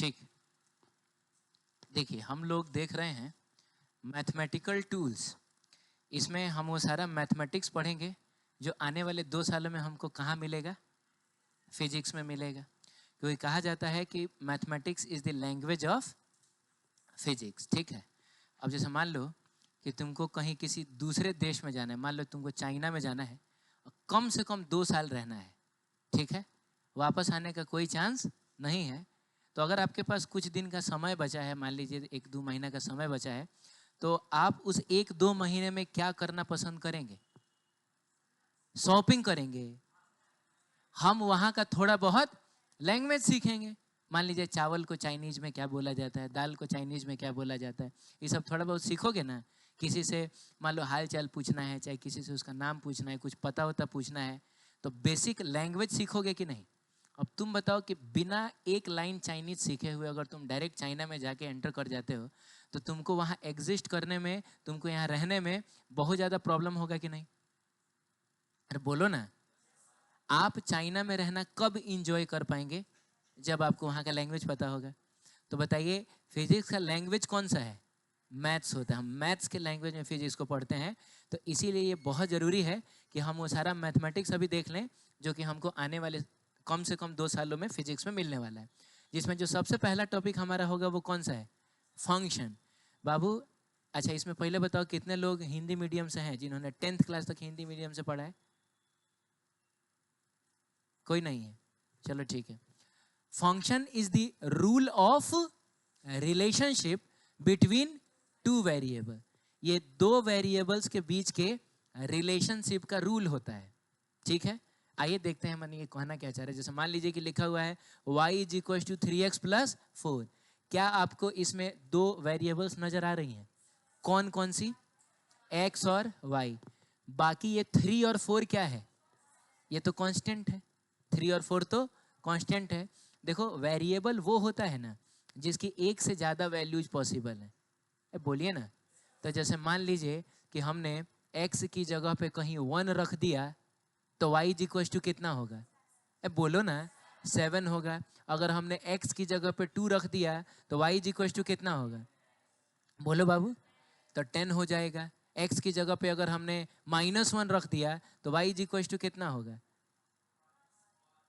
ठीक, देखिए हम लोग देख रहे हैं मैथमेटिकल टूल्स। इसमें हम वो सारा मैथमेटिक्स पढ़ेंगे जो आने वाले 2 सालों में हमको कहाँ मिलेगा, फिजिक्स में मिलेगा। क्योंकि कहा जाता है कि mathematics is the language of physics. ठीक है, अब जैसे मान लो कि तुमको कहीं किसी दूसरे देश में जाना है, मान लो तुमको चाइना में जाना है और कम से कम 2 साल रहना है, ठीक है, वापस आने का कोई चांस नहीं है। तो अगर आपके पास कुछ दिन का समय बचा है, मान लीजिए 1-2 महीना का समय बचा है, तो आप उस 1-2 महीने में क्या करना पसंद करेंगे? शॉपिंग करेंगे, हम वहाँ का थोड़ा बहुत लैंग्वेज सीखेंगे। मान लीजिए चावल को चाइनीज में क्या बोला जाता है, दाल को चाइनीज में क्या बोला जाता है, ये सब थोड़ा बहुत सीखोगे ना। किसी से मान लो हाल चाल पूछना है, चाहे किसी से उसका नाम पूछना है, कुछ पता होता पूछना है, तो बेसिक लैंग्वेज सीखोगे कि नहीं? अब तुम बताओ कि बिना एक लाइन चाइनीज सीखे हुए अगर तुम डायरेक्ट चाइना में जाके एंटर कर जाते हो, तो तुमको वहाँ एग्जिस्ट करने में, तुमको यहाँ रहने में बहुत ज़्यादा प्रॉब्लम होगा कि नहीं? अरे बोलो ना। आप चाइना में रहना कब इंजॉय कर पाएंगे? जब आपको वहाँ का लैंग्वेज पता होगा। तो बताइए, फिजिक्स का लैंग्वेज कौन सा है? मैथ्स होता है। हम मैथ्स के लैंग्वेज में फिजिक्स को पढ़ते हैं। तो इसीलिए ये बहुत ज़रूरी है कि हम वो सारा मैथमेटिक्स अभी देख लें जो कि हमको आने वाले कम से कम 2 सालों में फिजिक्स में मिलने वाला है। जिसमें जो सबसे पहला टॉपिक हमारा होगा वो कौन सा है? फंक्शन। बाबू अच्छा, इसमें पहले बताओ कितने लोग हिंदी मीडियम से हैं, जिन्होंने 10th क्लास तक हिंदी मीडियम से पढ़ा है? कोई नहीं है, चलो ठीक है। Function is the rule of relationship between 2 variable. ये 2 वेरिएबल्स के बीच के रिलेशनशिप का रूल होता है। ठीक है, आइए देखते हैं मन ये कहना क्या चाह रहे हैं। जैसे मान लीजिए कि लिखा हुआ है y is equal to 3x plus 4। क्या आपको इसमें 2 वेरिएबल्स नजर आ रही हैं? कौन कौन सी? x और y। बाकी ये 3 और 4 क्या है? ये तो कांस्टेंट है। 3 और 4 तो कांस्टेंट है। देखो, वेरिएबल वो होता है ना जिसकी एक से ज़्यादा वैल्यूज पॉसिबल है। बोलिए ना। तो जैसे मान लीजिए कि हमने x की जगह पे कहीं 1 रख दिया, तो y इज इक्वल टू कितना होगा? बोलो ना, 7 होगा। अगर हमने x की जगह पे 2 रख दिया तो y इज इक्वल टू कितना होगा? बोलो बाबू। तो 10 हो जाएगा। x की जगह पे अगर हमने -1 रख दिया तो y इज इक्वल टू कितना होगा?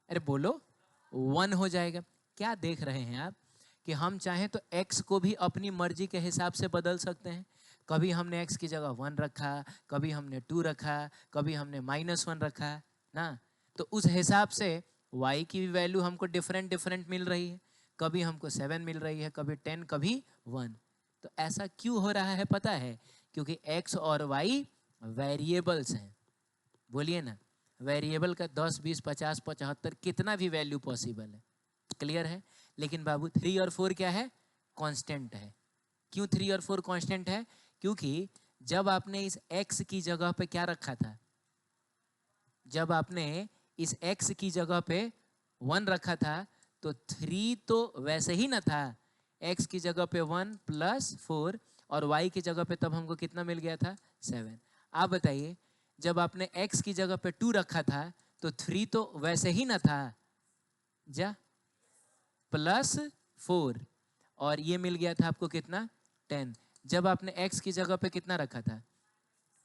अरे बोलो, 1 हो जाएगा। क्या देख रहे हैं आप कि हम चाहें तो x को भी अपनी मर्जी के हिसाब से बदल सकते हैं। कभी हमने x की जगह 1 रखा, कभी हमने 2 रखा, कभी हमने -1 रखा ना। तो उस हिसाब से y की वैल्यू हमको डिफरेंट डिफरेंट मिल रही है। कभी हमको 7 मिल रही है, कभी 10, कभी 1। तो ऐसा क्यों हो रहा है पता है? क्योंकि x और y वेरिएबल्स हैं। बोलिए ना, वेरिएबल का 10, 20, 50, 75 कितना भी वैल्यू पॉसिबल है। क्लियर है? लेकिन बाबू 3 और 4 क्या है? कांस्टेंट है। क्यों 3 और 4 कांस्टेंट है? क्योंकि जब आपने इस x की जगह पे क्या रखा था? जब आपने इस x की जगह पे 1 रखा था तो 3 तो वैसे ही ना था। x की जगह पे 1 प्लस 4 और y की जगह पे तब हमको कितना मिल गया था? 7। आप बताइए, जब आपने x की जगह पे 2 रखा था तो 3 तो वैसे ही ना था, जा प्लस 4, और ये मिल गया था आपको कितना? 10। जब आपने x की जगह पे कितना रखा था?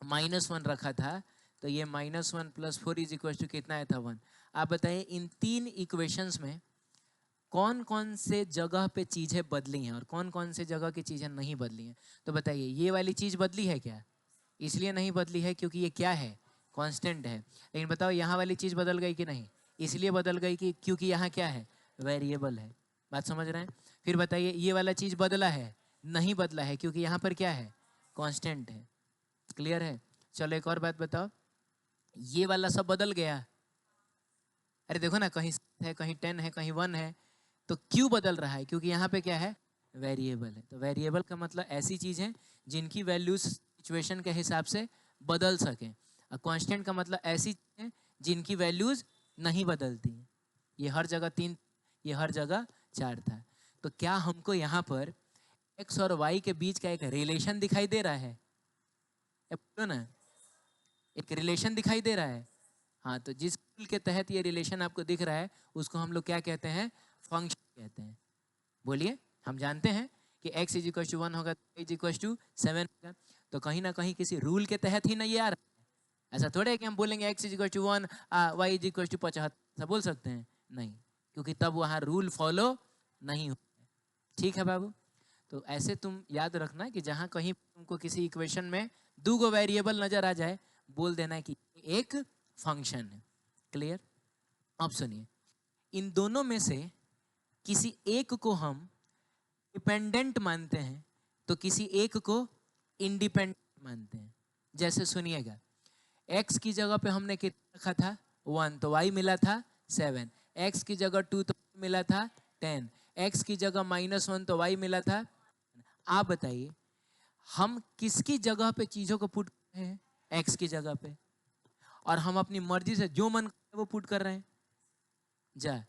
-1 रखा था, तो ये -1 प्लस 4 इज इक्वल टू कितना आया था? 1। आप बताइए, इन 3 इक्वेशंस में कौन कौन से जगह पे चीजें बदली हैं और कौन कौन से जगह की चीजें नहीं बदली हैं? तो बताइए, ये वाली चीज बदली है क्या? इसलिए नहीं बदली है क्योंकि ये क्या है? कांस्टेंट है। लेकिन बताओ, यहाँ वाली चीज बदल गई कि नहीं? इसलिए बदल गई कि क्योंकि यहाँ क्या है? वेरिएबल है। बात समझ रहे हैं? फिर बताइए, ये वाला चीज बदला है? नहीं बदला है, क्योंकि यहाँ पर क्या है? कांस्टेंट है। क्लियर है? चलो एक और बात बताओ, ये वाला सब बदल गया। अरे देखो ना, कहीं है, कहीं 10 है, कहीं 1 है। तो क्यों बदल रहा है? क्योंकि यहाँ पे क्या है? वेरिएबल है। तो वेरिएबल का मतलब ऐसी चीज है जिनकी वैल्यूज सिचुएशन के हिसाब से बदल सकें। और कांस्टेंट का मतलब ऐसी चीज है जिनकी वैल्यूज नहीं बदलती। ये हर जगह 3, ये हर जगह 4 था। तो क्या हमको यहाँ पर x और y के बीच का एक रिलेशन दिखाई दे रहा है? बोलो ना, एक रिलेशन दिखाई दे रहा है। हाँ, तो जिस रूल के तहत ये रिलेशन आपको दिख रहा है उसको हम लोग क्या कहते हैं? फंक्शन कहते हैं। बोलिए, हम जानते हैं कि x इज इक्वल टू 1 होगा, y इज इक्वल टू 7 होगा, तो कहीं ना कहीं किसी रूल के तहत ही ना ये आ रहा है। ऐसा थोड़ा है कि हम बोलेंगे x is equal to 1, y is equal to 75, ऐसा बोल सकते हैं? नहीं, क्योंकि तब वहाँ रूल फॉलो नहीं होता है। ठीक है बाबू? तो ऐसे तुम याद रखना कि जहाँ कहीं तुमको किसी इक्वेशन में दो गो वेरिएबल नजर आ जाए, बोल देना कि एक फंक्शन है। क्लियर? अब सुनिए, इन दोनों में से किसी एक को हम डिपेंडेंट मानते हैं तो किसी एक को इंडिपेंडेंट मानते हैं। जैसे सुनिएगा, x की जगह पे हमने कितना रखा था? 1, तो y मिला था 7, x की जगह 2 तो मिला था 10, x की जगह -1 तो y मिला था। आप बताइए, हम किसकी जगह पे चीजों को पुट कर रहे हैं? x की जगह पे। और हम अपनी मर्जी से जो मन वो पुट कर रहे हैं। जा,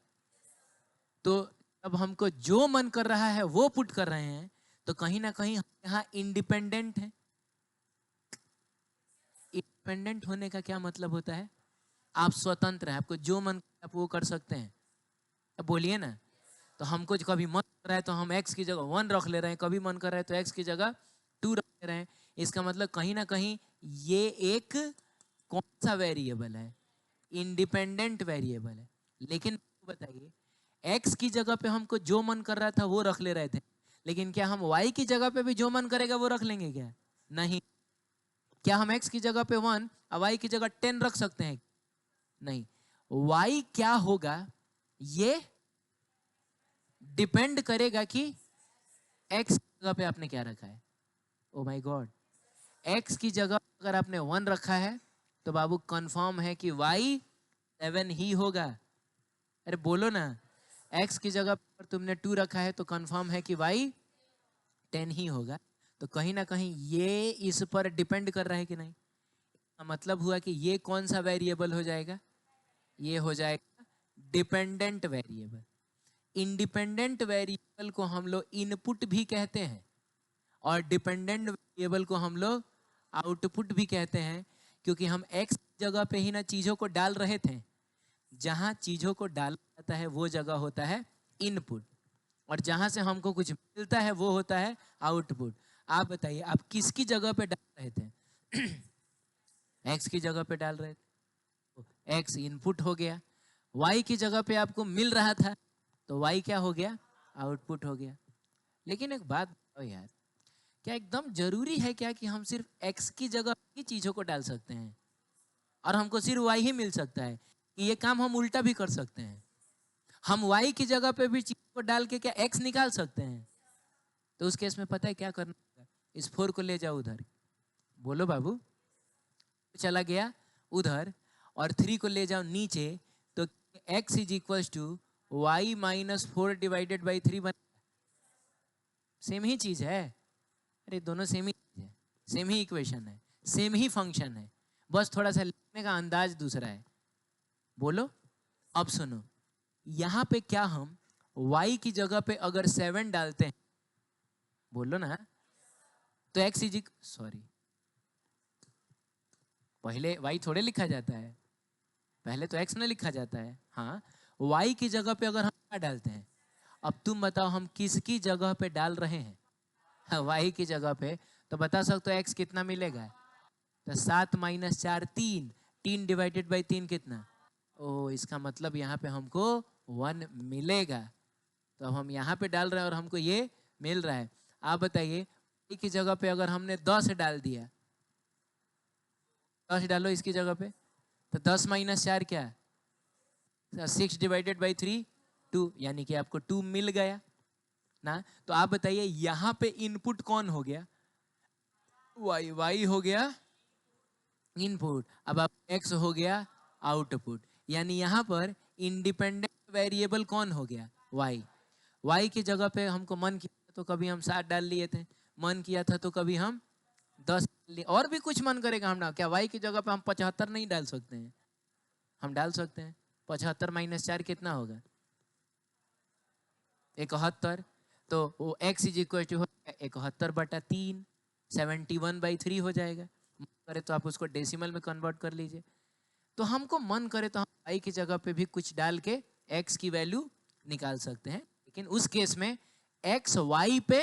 तो अब हमको जो मन कर रहा है वो पुट कर रहे हैं, तो कहीं ना कहीं यहाँ इंडिपेंडेंट है। इंडिपेंडेंट होने का क्या मतलब होता है? आप स्वतंत्र हैं, आपको जो मन आप वो कर सकते हैं। अब बोलिए ना। तो हमको कभी मन कर रहा है तो हम x की जगह 1 रख ले रहे हैं, कभी मन कर रहा है तो x की जगह 2 रख ले रहे हैं। इसका मतलब कहीं ना कहीं ये एक कौन सा वेरिएबल है? इंडिपेंडेंट वेरिएबल है। लेकिन बताइए, x की जगह पे हमको जो मन कर रहा था वो रख ले रहे थे, लेकिन क्या हम y की जगह पे भी जो मन करेगा वो रख लेंगे क्या? नहीं। क्या हम x की जगह पे 1 और y की जगह 10 रख सकते हैं? नहीं। y क्या होगा ये डिपेंड करेगा कि x की जगह पे आपने क्या रखा है। ओ माय गॉड, x की जगह अगर आपने 1 रखा है तो बाबू कंफर्म है कि y 7 ही होगा। अरे बोलो ना, x की जगह पर तुमने 2 रखा है तो कंफर्म है कि y 10 ही होगा। तो कहीं ना कहीं ये इस पर डिपेंड कर रहा है कि नहीं? मतलब हुआ कि ये कौन सा वेरिएबल हो जाएगा? ये हो जाएगा डिपेंडेंट वेरिएबल। इंडिपेंडेंट वेरिएबल को हम लोग इनपुट भी कहते हैं और डिपेंडेंट वेरिएबल को हम लोग आउटपुट भी कहते हैं, क्योंकि हम x जगह पे ही ना चीजों को डाल रहे थे। जहां चीजों को डाला जाता है वो जगह होता है इनपुट, और जहां से हमको कुछ मिलता है वो होता है आउटपुट। आप बताइए, आप किसकी जगह पे डाल रहे थे? x की जगह पे डाल रहे थे, x इनपुट हो गया। y की जगह पे आपको मिल रहा था तो y क्या हो गया? आउटपुट हो गया। लेकिन एक बात बताओ यार, क्या एकदम जरूरी है क्या कि हम सिर्फ x की जगह ही चीजों को डाल सकते हैं और हमको सिर्फ y ही मिल सकता है? ये काम हम उल्टा भी कर सकते हैं, हम y की जगह पे भी चीजों को डाल के क्या x निकाल सकते हैं? तो उस केस में पता है क्या करना होगा? इस 4 को ले जाओ उधर। बोलो बाबू। चला गया उधर, और 3 को ले जाओ नीचे, तो x is equal to y -4 divided by 3 बन। सेम ही चीज है। अरे दोनों सेम ही चीज है, सेम ही इक्वेशन है, सेम ही फंक्शन है, बस थोड़ा सा लिखने का अंदाज दूसरा है। बोलो। अब सुनो, यहां पे क्या हम y की जगह पे अगर 7 डालते हैं, बोलो ना, तो x इज सॉरी, पहले y थोड़े लिखा जाता है, पहले तो x ना लिखा जाता है। हाँ, y की जगह पे अगर हम क्या डालते हैं? अब तुम बताओ हम किसकी जगह पे डाल रहे हैं? हाँ, y की जगह पे। तो बता सकते हो x कितना मिलेगा? तो 7 - 4 3, 3 डिवाइडेड बाई 3 कितना? ओ, इसका मतलब यहाँ पे हमको 1 मिलेगा। तो अब हम यहाँ पे डाल रहे हैं और हमको ये मिल रहा है। आप बताइए, y की जगह पे अगर हमने 10 डाल दिया, 10 डालो इसकी जगह पे, तो 10 - 4 क्या? 6 डिवाइडेड बाई 3 2, यानी कि आपको 2 मिल गया ना। तो आप बताइए यहाँ पे इनपुट कौन हो गया? y हो गया इनपुट, अब आप x हो गया आउटपुट। यानी यहाँ पर इंडिपेंडेंट वेरिएबल कौन हो गया? y की जगह पे हमको मन किया तो कभी हम 7 डाल लिए थे, मन किया था तो कभी हम 10 डाल लिए, और भी कुछ मन करेगा हम ना। क्या y की जगह पे हम 75 नहीं डाल सकते हैं? हम डाल सकते हैं। 75 - 4 कितना होगा? 71। तो वो x इज इक्वल टू 71/3, 71/3 हो जाएगा। मन करे तो आप उसको डेसिमल में कन्वर्ट कर लीजिए। तो हमको मन करे तो हम y की जगह पे भी कुछ डाल के x की वैल्यू निकाल सकते हैं, लेकिन उस केस में एक्स वाई पे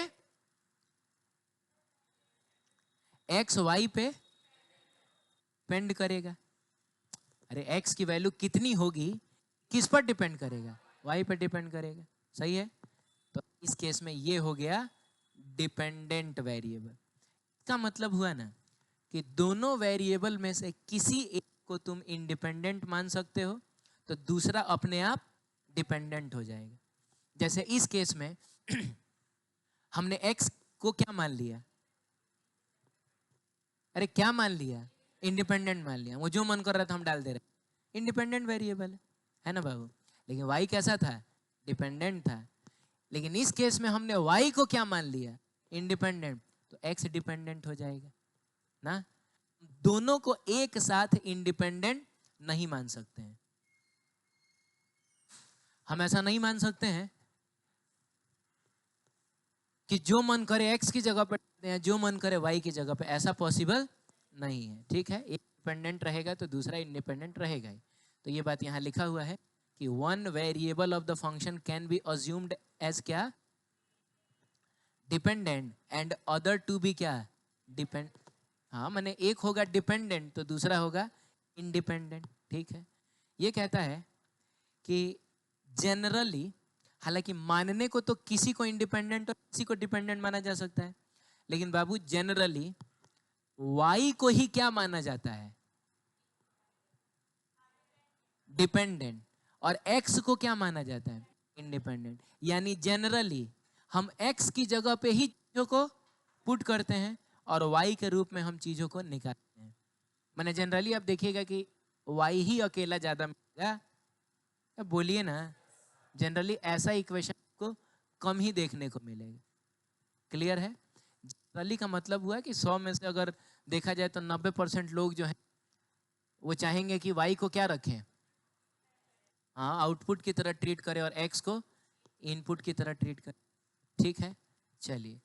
डिपेंड करेगा। अरे एक्स की वैल्यू कितनी होगी किस पर डिपेंड करेगा? वाई पर डिपेंड करेगा। सही है। तो इस केस में ये हो गया डिपेंडेंट वेरिएबल। इसका मतलब हुआ ना कि दोनों वेरिएबल में से किसी एक को तुम इंडिपेंडेंट मान सकते हो तो दूसरा अपने आप डिपेंडेंट हो जाएगा। जैसे इस केस में हमने x को क्या मान लिया? अरे क्या मान लिया? इंडिपेंडेंट मान लिया। वो जो मन कर रहा था हम डाल दे रहे, इंडिपेंडेंट वेरिएबल है ना बाबू। लेकिन y कैसा था? डिपेंडेंट था। लेकिन इस केस में हमने y को क्या मान लिया? इंडिपेंडेंट। तो x डिपेंडेंट हो जाएगा ना। दोनों को एक साथ इंडिपेंडेंट नहीं मान सकते हैं। हम ऐसा नहीं मान सकते हैं कि जो मन करे x की जगह पे जो मन करे y की जगह पे, ऐसा पॉसिबल नहीं है। ठीक है, एक डिपेंडेंट रहेगा तो दूसरा इंडिपेंडेंट रहेगा ही। तो ये बात यहां लिखा हुआ है कि one variable of the function can be assumed as क्या? Dependent and other to be क्या? डिपेंड। हाँ मैंने एक होगा डिपेंडेंट तो दूसरा होगा इंडिपेंडेंट। ठीक है, ये कहता है कि जनरली, हालांकि मानने को तो किसी को इंडिपेंडेंट और किसी को डिपेंडेंट माना जा सकता है, लेकिन बाबू जनरली y को ही क्या माना जाता है? डिपेंडेंट। और x को क्या माना जाता है? इंडिपेंडेंट। यानी जनरली हम x की जगह पे ही चीजों को पुट करते हैं और y के रूप में हम चीजों को निकालते हैं। मैंने जनरली आप देखिएगा कि y ही अकेला ज्यादा मिलेगा। बोलिए ना, जनरली ऐसा इक्वेशन को कम ही देखने को मिलेगा। क्लियर है? जनरली का मतलब हुआ कि 100 में से अगर देखा जाए तो 90% लोग जो है वो चाहेंगे कि y को क्या रखें? हाँ, आउटपुट की तरह ट्रीट करें और x को इनपुट की तरह ट्रीट करें। ठीक है, चलिए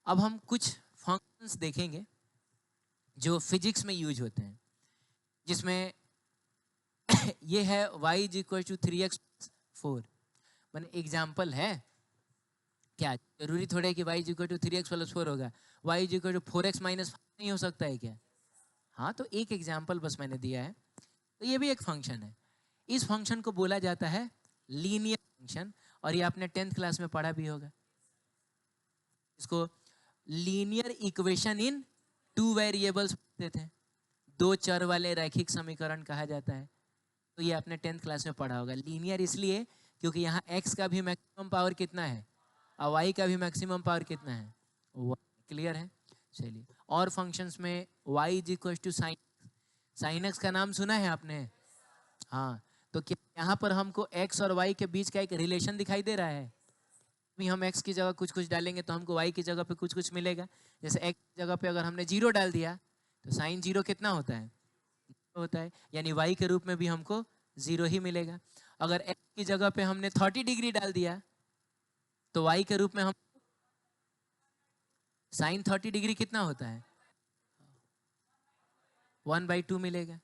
अब हम कुछ फंक्शंस देखेंगे जो फिजिक्स में यूज होते हैं, जिसमें ये है y is equal to 3x 4। मैंने एग्जाम्पल है क्या? जरूरी थोड़ा है कि y is equal to 3x plus 4 होगा। y is equal to 4x minus 5 नहीं हो सकता है क्या? हाँ, तो एक एग्जाम्पल बस मैंने दिया है। तो ये भी एक फंक्शन है। इस फंक्शन को बोला जाता है लीनियर फंक्शन, और ये आपने 10th क्लास में पढ़ा भी होगा। इसको linear equation in two variables बोलते थे। दो चर वाले रैखिक समीकरण कहा जाता है। तो ये आपने 10th क्लास में पढ़ा होगा। लीनियर इसलिए क्योंकि यहाँ x का भी मैक्सिमम पावर कितना है और y का भी मैक्सिमम पावर कितना है? क्लियर है? चलिए, और फंक्शंस में y is equal to sine x का नाम सुना है आपने? हाँ, तो क्या यहाँ पर हमको x और y के बीच का एक रिलेशन दिखाई दे रहा है? अभी हम x की जगह कुछ कुछ डालेंगे तो हमको y की जगह पे कुछ कुछ मिलेगा। जैसे x की जगह पे अगर हमने 0 डाल दिया तो साइन 0 कितना होता है? होता है, यानी y के रूप में भी हमको 0 ही मिलेगा। अगर x की जगह पे हमने 30 डिग्री डाल दिया तो y के रूप में हम साइन 30 डिग्री कितना होता है? 1/2 मिलेगा।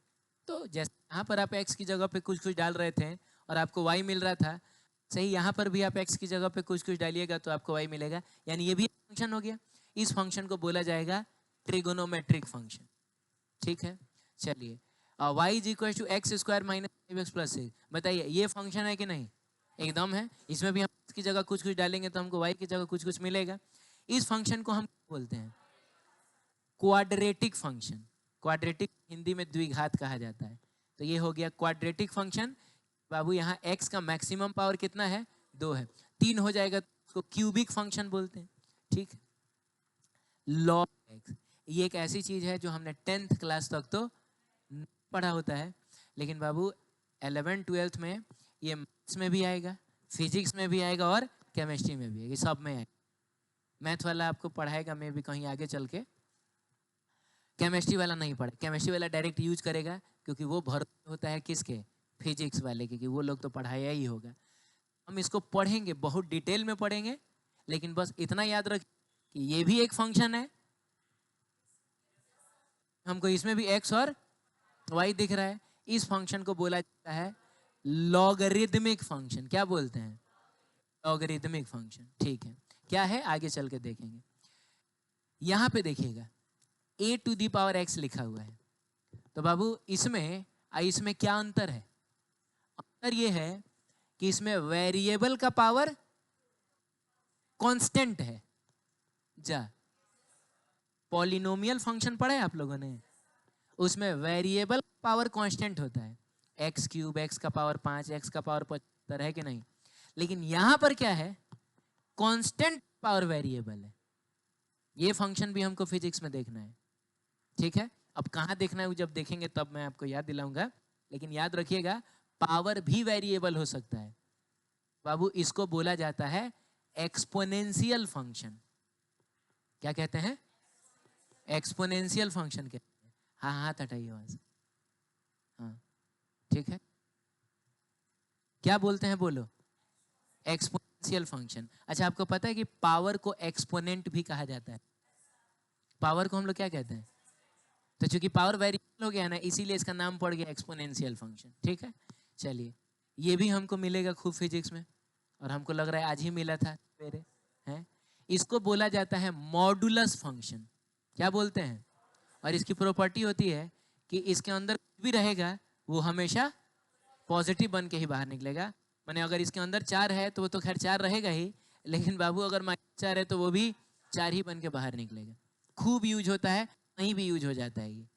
तो जैसे यहाँ पर आप x की जगह पे कुछ कुछ डाल रहे थे और आपको y मिल रहा था, सही यहाँ पर भी आप x की जगह पे कुछ कुछ डालिएगा तो आपको y मिलेगा। यानी ये भी फंक्शन हो गया। इस फंक्शन को बोला जाएगा ट्रिगोनोमेट्रिक फंक्शन। ठीक है, चलिए y is equal to x square minus 5x plus 6। बताइए ये फंक्शन है कि नहीं? एकदम है। इसमें भी हम x की जगह कुछ कुछ डालेंगे तो हमको y की जगह कुछ कुछ मिलेगा। इस फंक्शन को हम बोलते हैं क्वाड्रेटिक फंक्शन। क्वाड्रेटिक हिंदी में द्विघात कहा जाता है। तो ये हो गया क्वाड्रेटिक फंक्शन। बाबू यहाँ x का मैक्सिमम पावर कितना है? 2 है। 3 हो जाएगा तो उसको क्यूबिक फंक्शन बोलते हैं। ठीक है, लॉग x ये एक ऐसी चीज है जो हमने 10th क्लास तक तो पढ़ा होता है, लेकिन बाबू 11th 12th में ये मैथ्स में भी आएगा, फिजिक्स में भी आएगा और केमिस्ट्री में भी आएगा, सब में आएगा। मैथ वाला आपको पढ़ाएगा मैं भी कहीं आगे चल के, केमिस्ट्री वाला नहीं पढ़े। केमिस्ट्री वाला डायरेक्ट यूज करेगा क्योंकि वो भरोसा होता है किसके? फिजिक्स वाले के, कि वो लोग तो पढ़ाया ही होगा। हम इसको पढ़ेंगे, बहुत डिटेल में पढ़ेंगे, लेकिन बस इतना याद रखिए कि ये भी एक फंक्शन है। हमको इसमें भी x और y दिख रहा है। इस फंक्शन को बोला जाता है लॉगरिदमिक फंक्शन। क्या बोलते हैं? Logarithmic function. ठीक है, क्या है आगे चल के देखेंगे। यहां पे देखिएगा a to the power x लिखा हुआ है, तो बाबू इसमें क्या अंतर है? अंतर ये है कि इसमें वेरिएबल का पावर कांस्टेंट है। जा पॉलिनोमियल फंक्शन पढ़ा है आप लोगों ने, उसमें वेरिएबल पावर कांस्टेंट होता है, एक्स क्यूब, एक्स का पावर 5, एक्स का पावर 75 है कि नहीं। लेकिन यहां पर क्या है, कांस्टेंट पावर वेरिएबल है। ये फंक्शन भी हमको फिजिक्स में देखना है, ठीक है। अब कहां देखना है, जब देखेंगे तब मैं आपको याद दिलाऊंगा। लेकिन याद रखिएगा पावर भी वेरिएबल हो सकता है बाबू। इसको बोला जाता है एक्सपोनेंशियल फंक्शन। क्या कहते हैं? एक्सपोनेंशियल फंक्शन कहते हैं। हाँ हाथ हटाइए वहां से। हाँ ठीक है, क्या बोलते हैं बोलो? Exponential function. अच्छा, आपको पता है कि पावर को एक्सपोनेंट भी कहा जाता है? पावर को हम लोग क्या कहते हैं? तो चूंकि पावर वेरिएबल हो गया ना, इसीलिए इसका नाम पड़ गया एक्सपोनेंशियल फंक्शन। ठीक है, चलिए ये भी हमको मिलेगा खूब फिजिक्स में, और हमको लग रहा है आज ही मिला था मेरे हैं। इसको बोला जाता है मॉडुलस फंक्शन। क्या बोलते हैं? और इसकी प्रॉपर्टी होती है कि इसके अंदर कुछ भी रहेगा वो हमेशा पॉजिटिव बन के ही बाहर निकलेगा। माने अगर इसके अंदर 4 है तो वो तो खैर 4 रहेगा ही, लेकिन बाबू अगर -4 है तो वो भी 4 ही बन के बाहर निकलेगा। खूब यूज होता है, कहीं भी यूज हो जाता है ये।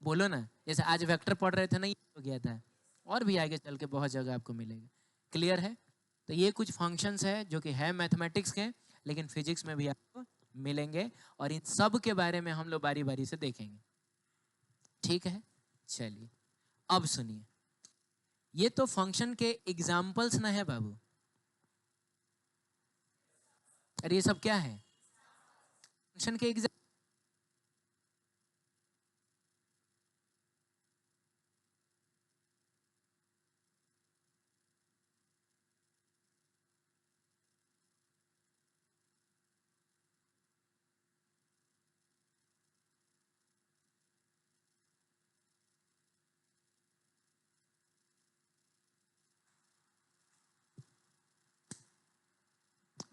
बोलो ना, जैसे आज वेक्टर पढ़ रहे थे ना, ये हो गया था, और भी आगे चल के बहुत जगह आपको मिलेगा। क्लियर है? तो ये कुछ फंक्शंस है जो कि है मैथमेटिक्स के, लेकिन फिजिक्स में भी आपको मिलेंगे, और इन सब के बारे में हम लोग बारी बारी से देखेंगे। ठीक है, चलिए अब सुनिए, ये तो फंक्शन के एग्जाम्पल्स ना है बाबू। अरे ये सब क्या है? फंक्शन के एग्जाम्पल।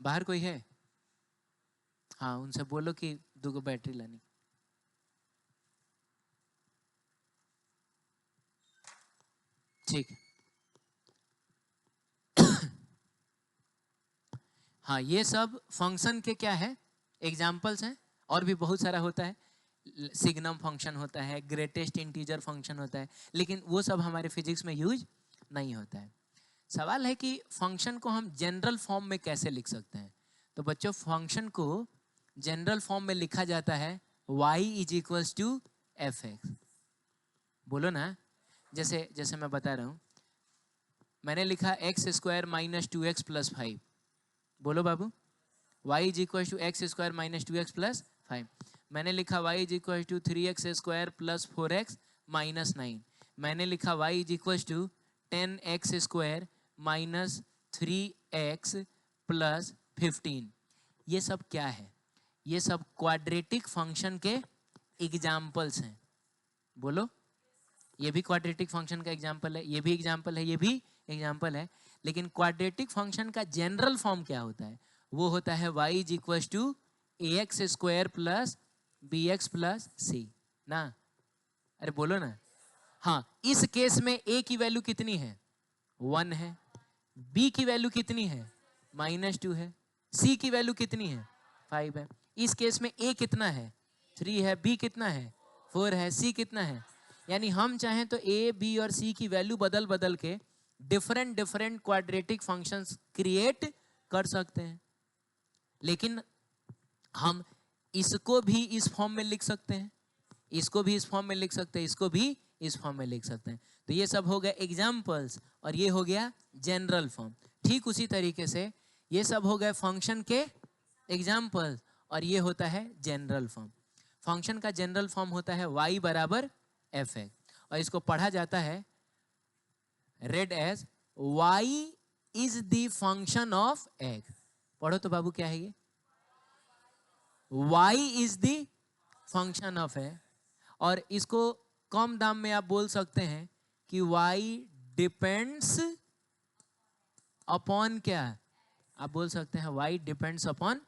बाहर कोई है? हाँ उनसे बोलो कि 2 बैटरी लानी। ठीक है। हाँ ये सब फंक्शन के क्या है, एग्जाम्पल्स हैं, और भी बहुत सारा होता है। सिग्नम फंक्शन होता है, ग्रेटेस्ट इंटीजर फंक्शन होता है, लेकिन वो सब हमारे फिजिक्स में यूज नहीं होता है। सवाल है कि फंक्शन को हम जनरल फॉर्म में कैसे लिख सकते हैं। तो बच्चों फंक्शन को जनरल फॉर्म में लिखा जाता है y is equals to f x. बोलो ना, जैसे जैसे मैं बता रहा हूँ, मैंने लिखा x square minus 2x plus 5। बोलो बाबू, y is equal to x square minus 2x plus 5। मैंने लिखा y is equal to 3x square plus 4x minus 9। मैंने लिखा y is equal to 10x square minus 3x plus 15। ये सब क्या है? ये सब क्वाड्रेटिक फंक्शन के एग्जाम्पल्स हैं। बोलो, ये भी क्वाड्रेटिक फंक्शन का एग्जाम्पल है, ये भी एग्जाम्पल है, ये भी एग्जाम्पल है। लेकिन क्वाड्रेटिक फंक्शन का जनरल फॉर्म क्या होता है? वो होता है y is equal to A X square plus B X plus C ना। अरे बोलो ना। हाँ, इस केस में a की वैल्यू कितनी है? 1 है। b की वैल्यू कितनी है? -2 है। c की वैल्यू कितनी है? 5 है। इस केस में a कितना है? 3 है। b कितना है? 4 है। c कितना है? यानी हम चाहें तो a, b और c की वैल्यू बदल बदल के different different quadratic functions create कर सकते हैं। लेकिन हम इसको भी इस फॉर्म में लिख सकते हैं, इसको भी इस फॉर्म में लिख सकते हैं, इसको भी इस फॉर्म में लिख सकते हैं। तो ये सब हो गया एग्जाम्पल्स, और ये हो गया जनरल फॉर्म। ठीक उसी तरीके से ये सब हो गए फंक्शन के एग्जाम्पल्स, और ये होता है जनरल फॉर्म। फंक्शन का जनरल फॉर्म होता है y बराबर एफ एक्स, और इसको पढ़ा जाता है read as y is the function of x. पढ़ो तो बाबू, क्या है ये? y is the function of x. और इसको कम दाम में आप बोल सकते हैं कि y डिपेंड्स अपॉन क्या? आप बोल सकते हैं y depends upon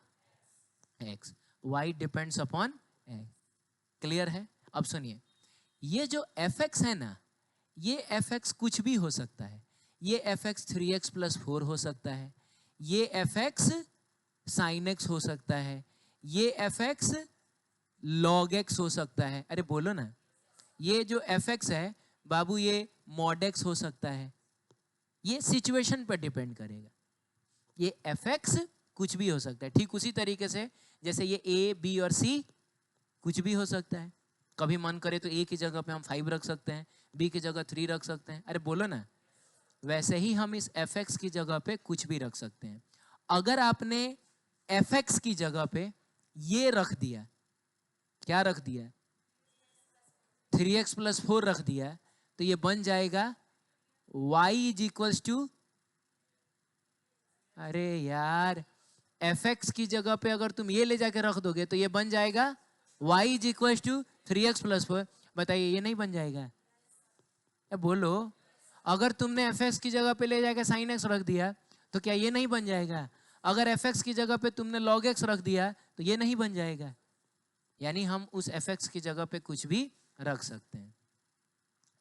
x, y depends upon x। Clear है? अब सुनिए, ये जो fx है ना, ये fx कुछ भी हो सकता है। ये fx 3x + 4 हो सकता है, ये fx sin x हो सकता है, ये fx log x हो सकता है। अरे बोलो ना, ये जो fx है बाबू, ये mod x हो सकता है। ये सिचुएशन पर डिपेंड करेगा। ये fx कुछ भी हो सकता है। ठीक उसी तरीके से जैसे ये a, b और c कुछ भी हो सकता है। कभी मन करे तो a की जगह पे हम 5 रख सकते हैं, b की जगह 3 रख सकते हैं। अरे बोलो ना, वैसे ही हम इस fx की जगह पे कुछ भी रख सकते हैं। अगर आपने fx की जगह पे ये रख दिया, क्या रख दिया, 3x + 4 रख दिया, तो ये बन जाएगा y = अरे यार, fx की जगह पे अगर तुम ये ले जाके रख दोगे तो ये बन जाएगा y = 3x + 4। बताइए, ये नहीं बन जाएगा? बोलो, अगर तुमने fx की जगह पे ले जाके sin x रख दिया तो क्या ये नहीं बन जाएगा? अगर fx की जगह पे तुमने log x रख दिया तो ये नहीं बन जाएगा? यानी हम उस fx की जगह पे कुछ भी रख सकते हैं।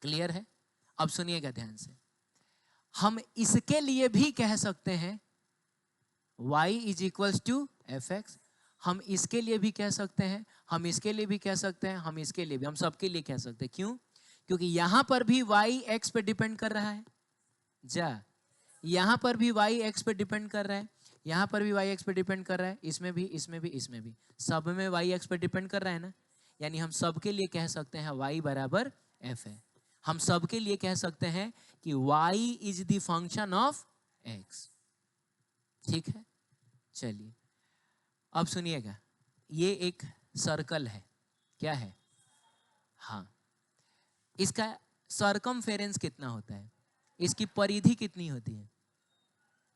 क्लियर है? अब सुनिएगा ध्यान से, हम इसके लिए भी कह सकते हैं y = fx, हम इसके लिए भी कह सकते हैं, हम इसके लिए भी कह सकते हैं, हम इसके लिए भी, हम सबके लिए कह सकते हैं। क्यों? क्योंकि यहां पर भी y x पे डिपेंड कर रहा है, जा यहां पर भी y x पे डिपेंड कर रहा है, यहां पर भी y x पे डिपेंड कर रहा है, इसमें भी, इसमें भी, इसमें भी, सब में y x पे डिपेंड कर रहा है ना। यानी हम सबके लिए कह सकते हैं y = f है। हम सबके लिए कह सकते हैं कि y = the function of x। ठीक है, चलिए अब सुनिएगा, ये एक सर्कल है। क्या है? हाँ, इसका सर्कमफेरेंस कितना होता है, इसकी परिधि कितनी होती है,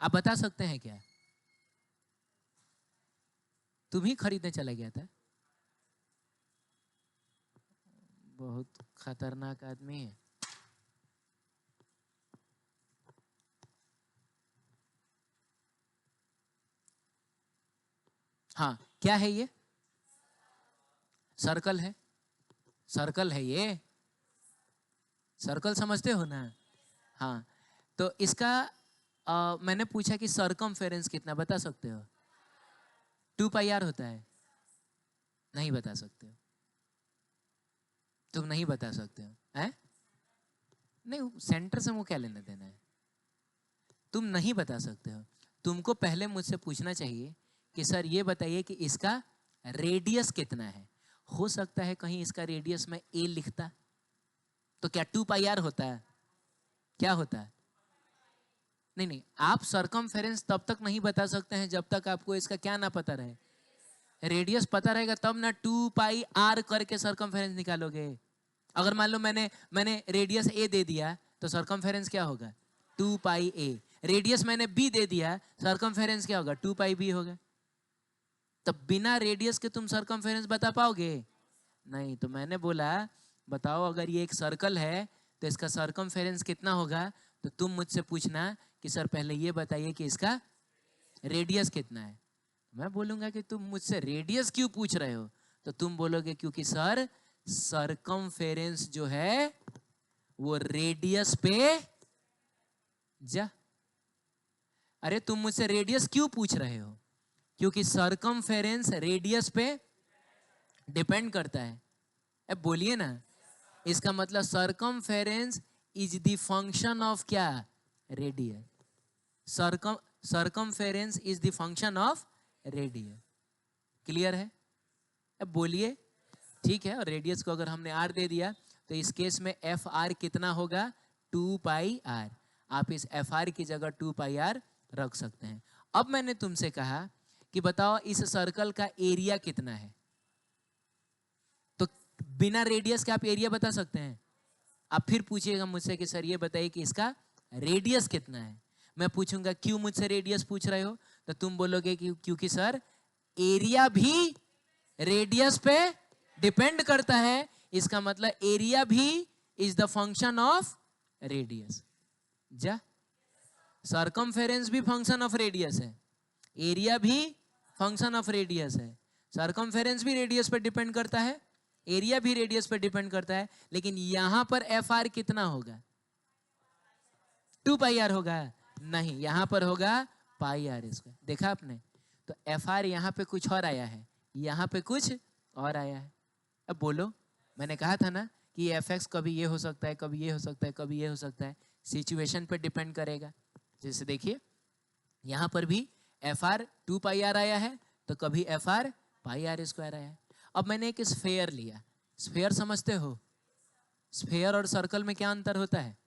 आप बता सकते हैं क्या? तुम ही खरीदने चला गया था? बहुत खतरनाक आदमी है। हाँ, क्या है ये? सर्कल है, सर्कल है ये, सर्कल समझते हो ना? हाँ, तो इसका मैंने पूछा कि सर्कमफेरेंस कितना, बता सकते हो? 2πr होता है। नहीं बता सकते हो, तुम नहीं बता सकते हो, हैं? नहीं, सेंटर से मुझे क्या लेना देना है? तुम नहीं बता सकते हो। तुमको पहले मुझसे पूछना चाहिए कि सर ये बताइए कि इसका रेडियस कितना है। हो सकता है कहीं इसका रेडियस में a लिखता तो क्या 2πr होता है? क्या होता है? नहीं नहीं, आप सर्कमफेरेंस तब तक नहीं बता सकते हैं जब तक आपको इसका क्या ना पता रहे, रेडियस पता रहेगा तब ना 2πr करके सर्कमफेरेंस निकालोगे। अगर मान लो मैंने रेडियस a दे दिया तो सर्कमफेरेंस क्या होगा? 2πa। रेडियस मैंने b दे दिया, सर्कमफेरेंस क्या होगा? 2πb होगा। तब बिना रेडियस के तुम सर्कमफेरेंस बता पाओगे? नहीं। तो मैंने बोला बताओ, अगर ये एक सर्कल है तो इसका सर्कमफेरेंस कितना होगा, तो तुम मुझसे पूछना कि सर पहले ये बताइए कि इसका रेडियस कितना है। मैं बोलूंगा कि तुम मुझसे रेडियस क्यों पूछ रहे हो, तो तुम बोलोगे क्योंकि सर सर्कमफेरेंस जो है वो रेडियस पे जा। अरे तुम मुझसे रेडियस क्यों पूछ रहे हो? क्योंकि सर्कमफेरेंस रेडियस पे डिपेंड करता है। अब बोलिए ना, इसका मतलब circumference is the function of क्या? Radius. Circumference is the function of radius. Clear है? अब बोलिए। ठीक है, और रेडियस को अगर हमने r दे दिया तो इस केस में fr कितना होगा? 2πr। आप इस fr की जगह 2πr रख सकते हैं। अब मैंने तुमसे कहा कि बताओ इस सर्कल का एरिया कितना है, तो बिना रेडियस के आप एरिया बता सकते हैं? आप फिर पूछिएगा मुझसे कि सर ये बताइए कि इसका रेडियस कितना है। मैं पूछूंगा क्यों मुझसे रेडियस पूछ रहे हो, तो तुम बोलोगे कि क्योंकि सर एरिया भी रेडियस पे डिपेंड करता है। इसका मतलब एरिया भी is the function of radius. जा, सर्कमफेरेंस भी फंक्शन ऑफ रेडियस है। एरिया भी फंक्शन ऑफ रेडियस है, सरकमफेरेंस भी रेडियस पर डिपेंड करता है, एरिया भी रेडियस पर डिपेंड करता है, लेकिन यहां पर एफ आर कितना होगा? 2 पाई आर होगा? नहीं, यहां पर होगा पाई आर स्क्वायर। देखा आपने? तो एफ आर यहां पे कुछ और आया है, यहां पे कुछ और आया है। अब बोलो, मैंने कहा था ना कि एफ एक्स कभी ये हो सकता है, कभी ये हो सकता है, कभी ये हो सकता है, सिचुएशन पे डिपेंड करेगा। जैसे देखिए यहां पर भी एफ आर 2 पाई आर आया है, तो कभी f r pi r square आया है। अब मैंने एक स्फेयर लिया, स्फेयर समझते हो? स्फेयर और सर्कल में क्या अंतर होता है?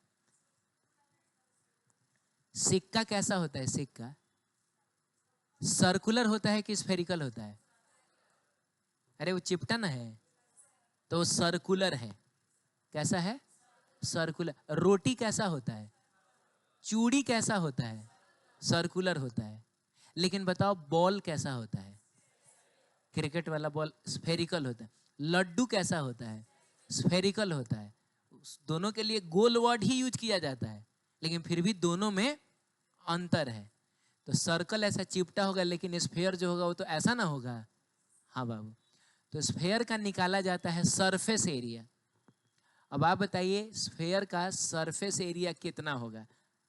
सिक्का कैसा होता है? सिक्का सर्कुलर होता है कि स्फेरिकल होता है? अरे वो चिपटा ना है, तो सर्कुलर है। कैसा है? सर्कुलर। रोटी कैसा होता है? चूड़ी कैसा होता है? सर्कुलर होता है। लेकिन बताओ बॉल कैसा होता है? क्रिकेट वाला बॉल स्फेरिकल होता है। लड्डू कैसा होता है? स्फेरिकल होता है। दोनों के लिए गोल वर्ड ही यूज किया जाता है, लेकिन फिर भी दोनों में अंतर है। तो सर्कल ऐसा चिपटा होगा, लेकिन स्फेयर जो होगा वो तो ऐसा ना होगा। हाँ बाबू, तो स्फेयर का निकाला जाता है सरफेस एरिया। अब आप बताइए स्फेयर का सरफेस एरिया कितना होगा?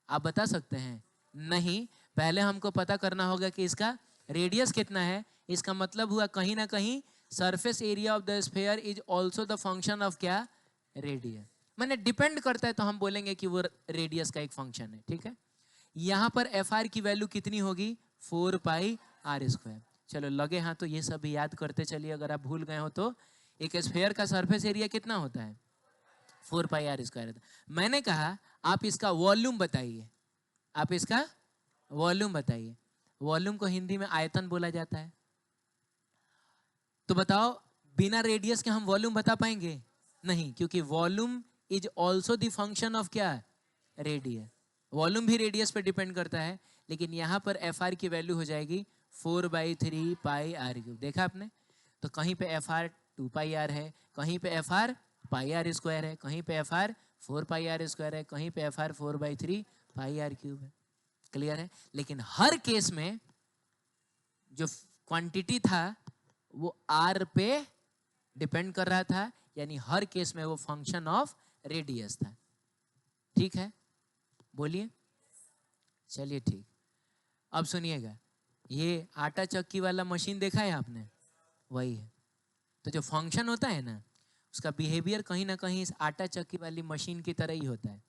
आप बता सकते हैं? नहीं, पहले हमको पता करना होगा कि इसका रेडियस कितना है। इसका मतलब हुआ कहीं ना कहीं surface area of the sphere is also the function of क्या? रेडियस। मैंने डिपेंड करता है तो हम बोलेंगे कि वो रेडियस का एक फंक्शन है। ठीक है, यहां पर एफ आर की वैल्यू कितनी होगी? 4 पाई आर स्क्वायर। चलो लगे हाँ तो ये सब याद करते चलिए, अगर आप भूल गए हो तो। एक स्फेयर का सरफेस एरिया कितना होता है? 4 पाई आर स्क्वायर। मैंने कहा आप इसका वॉल्यूम बताइए, आप इसका वॉल्यूम बताइए। वॉल्यूम को हिंदी में आयतन बोला जाता है। तो बताओ बिना रेडियस के हम वॉल्यूम बता पाएंगे? नहीं, क्योंकि volume is also the function of क्या? रेडियस। वॉल्यूम भी रेडियस पे डिपेंड करता है, लेकिन यहां पर एफ आर की वैल्यू हो जाएगी 4/3 पाई आर क्यूब। देखा आपने? तो कहीं पे एफ आर 2 पाई आर है, कहीं पे f r pi r square है, कहीं पे f r 4 pi r square है, कहीं पे f r 4/3 pi r cube है। क्लियर है? लेकिन हर केस में जो क्वांटिटी था वो आर पे डिपेंड कर रहा था, यानी हर केस में वो फंक्शन ऑफ रेडियस था। ठीक है, बोलिए। चलिए ठीक, अब सुनिएगा, ये आटा चक्की वाला मशीन देखा है आपने? वही है। तो जो फंक्शन होता है ना, उसका बिहेवियर कहीं ना कहीं इस आटा चक्की वाली मशीन की तरह ही होता है।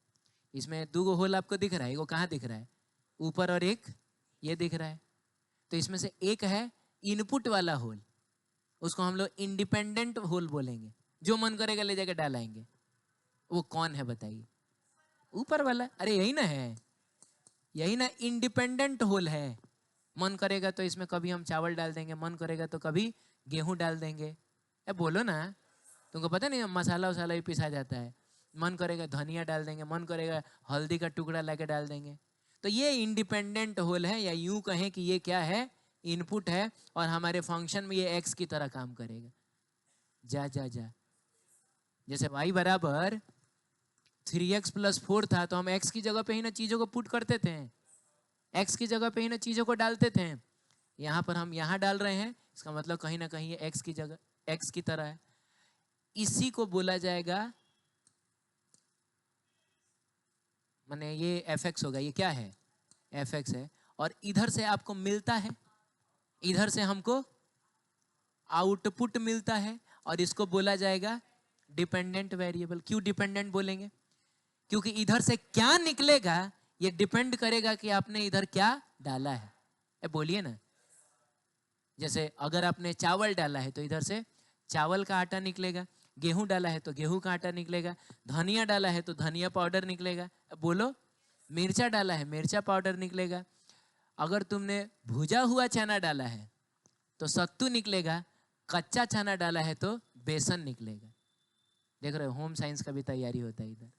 इसमें 2 होल आपको दिख रहा है, वो कहाँ दिख रहा है? ऊपर, और एक ये दिख रहा है। तो इसमें से एक है इनपुट वाला होल, उसको हम लोग इंडिपेंडेंट होल बोलेंगे, जो मन करेगा ले जाकर डालाएंगे। वो कौन है बताइए? ऊपर वाला। अरे यही ना है, यही ना इंडिपेंडेंट होल है। मन करेगा तो इसमें कभी हम चावल डाल देंगे, मन करेगा तो कभी गेहूं डाल देंगे। ए बोलो ना, तुमको पता नहीं मसाला वसाला भी पिसा जाता है। मन करेगा धनिया डाल देंगे, मन करेगा हल्दी का टुकड़ा लाके डाल देंगे। तो ये इंडिपेंडेंट होल है, या यूं कहें कि ये क्या है? इनपुट है, और हमारे फंक्शन में ये एक्स की तरह काम करेगा। जा जा जा, जैसे y बराबर 3x + 4 था, तो हम x की जगह पे ही ना चीजों को पुट करते थे, x की जगह पे ही ना चीजों को डालते थे। यहाँ पर हम यहाँ डाल रहे हैं, इसका मतलब कहीं ना कहीं ये x की जगह x की तरह है। इसी को बोला जाएगा, माने ये fx होगा। ये क्या है? fx है। और इधर से आपको मिलता है, इधर से हमको आउटपुट मिलता है, और इसको बोला जाएगा डिपेंडेंट वेरिएबल। क्यों डिपेंडेंट बोलेंगे? क्योंकि इधर से क्या निकलेगा ये डिपेंड करेगा कि आपने इधर क्या डाला है। बोलिए ना, जैसे अगर आपने चावल डाला है तो इधर से चावल का आटा निकलेगा, गेहूं डाला है तो गेहूं का आटा निकलेगा, धनिया डाला है तो धनिया पाउडर निकलेगा। बोलो, मिर्चा डाला है मिर्चा पाउडर निकलेगा। अगर तुमने भुजा हुआ चना डाला है तो सत्तू निकलेगा, कच्चा चना डाला है तो बेसन निकलेगा। देख रहे हो, होम साइंस का भी तैयारी होता है इधर।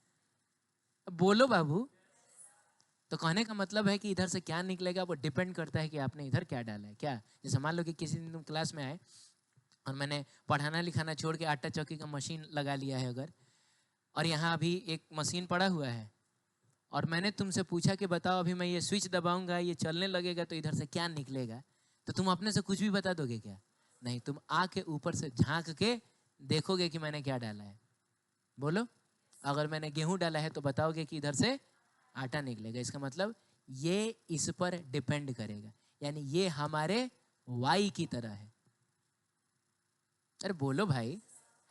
बोलो बाबू। तो कहने का मतलब है कि इधर से क्या निकलेगा वो डिपेंड करता है कि आपने इधर क्या डाला है। क्या? जैसे मान लो कि किसी दिन तुम क्लास में आए और मैंने पढ़ाना लिखाना छोड़ के आटा चक्की का मशीन लगा लिया है अगर, और यहाँ अभी एक मशीन पड़ा हुआ है, और मैंने तुमसे पूछा कि बताओ अभी मैं ये स्विच दबाऊंगा, ये चलने लगेगा तो इधर से क्या निकलेगा, तो तुम अपने से कुछ भी बता दोगे क्या? नहीं, तुम आके ऊपर से झांक के देखोगे कि मैंने क्या डाला है। बोलो, अगर मैंने गेहूं डाला है तो बताओगे कि इधर से आटा निकलेगा। इसका मतलब ये इस पर डिपेंड करेगा, यानी ये हमारे वाई की तरह है। अरे बोलो भाई।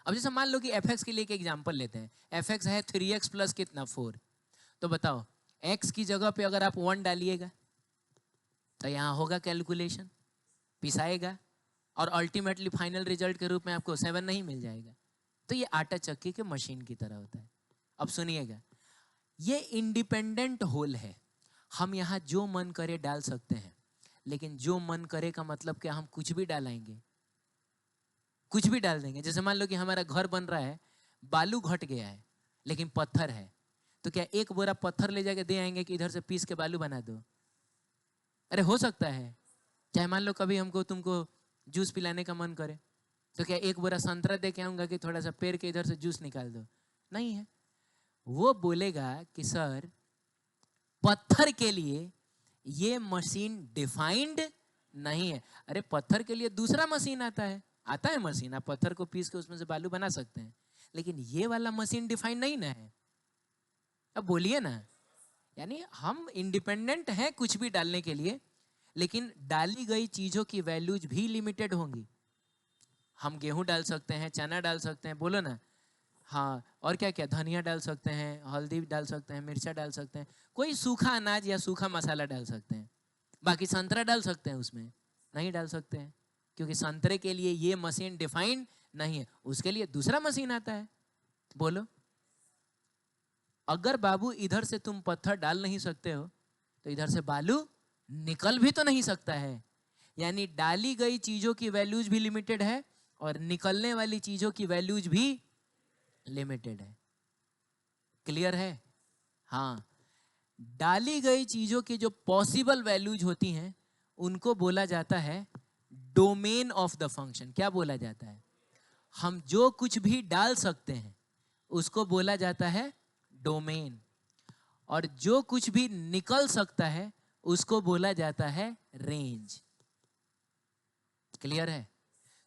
अब जैसे मान लो कि एफ एक्स के लिए एक एग्जाम्पल लेते हैं। एफ एक्स है 3x प्लस कितना 4, तो बताओ x की जगह पे अगर आप 1 डालिएगा तो यहाँ होगा कैलकुलेशन, पिसाएगा और अल्टीमेटली फाइनल रिजल्ट के रूप में आपको 7 नहीं मिल जाएगा। तो ये आटा चक्की के मशीन की तरह होता है। अब सुनिएगा, ये इंडिपेंडेंट होल है, हम यहाँ जो मन करे डाल सकते हैं, लेकिन जो मन करे का मतलब क्या हम कुछ भी डालेंगे, कुछ भी डाल देंगे। जैसे मान लो कि हमारा घर बन रहा है, बालू घट गया है लेकिन पत्थर है, तो क्या एक बोरा पत्थर ले जाके दे आएंगे कि इधर से पीस के बालू बना दो? अरे हो सकता है। चाहे मान लो कभी हमको तुमको जूस पिलाने का मन करे, तो क्या एक बोरा संतरा दे के आऊंगा कि थोड़ा सा पेड़ के इधर से जूस निकाल दो? नहीं है। वो बोलेगा कि सर पत्थर के लिए ये मशीन डिफाइंड नहीं है। अरे पत्थर के लिए दूसरा मशीन आता है मशीन, आप पत्थर को पीस के उसमें से बालू बना सकते हैं, लेकिन ये वाला मशीन डिफाइंड नहीं ना है। अब बोलिए ना, यानी हम इंडिपेंडेंट हैं कुछ भी डालने के लिए, लेकिन डाली गई चीजों की वैल्यूज भी लिमिटेड होंगी। हम गेहूं डाल सकते हैं, चना डाल सकते हैं, बोलो ना, हाँ, और क्या क्या, धनिया डाल सकते हैं, हल्दी डाल सकते हैं, मिर्चा डाल सकते हैं, कोई सूखा अनाज या सूखा मसाला डाल सकते हैं। बाकी संतरा डाल सकते हैं उसमें? नहीं डाल सकते हैं, क्योंकि संतरे के लिए ये मशीन डिफाइंड नहीं है, उसके लिए दूसरा मशीन आता है। बोलो, अगर बाबू इधर से तुम पत्थर डाल नहीं सकते हो तो इधर से बालू निकल भी तो नहीं सकता है। यानी डाली गई चीजों की वैल्यूज भी लिमिटेड है और निकलने वाली चीजों की वैल्यूज भी लिमिटेड है। क्लियर है? हाँ, डाली गई चीजों की जो पॉसिबल वैल्यूज होती हैं उनको बोला जाता है डोमेन ऑफ द फंक्शन। क्या बोला जाता है? हम जो कुछ भी डाल सकते हैं उसको बोला जाता है डोमेन, और जो कुछ भी निकल सकता है उसको बोला जाता है रेंज। क्लियर है?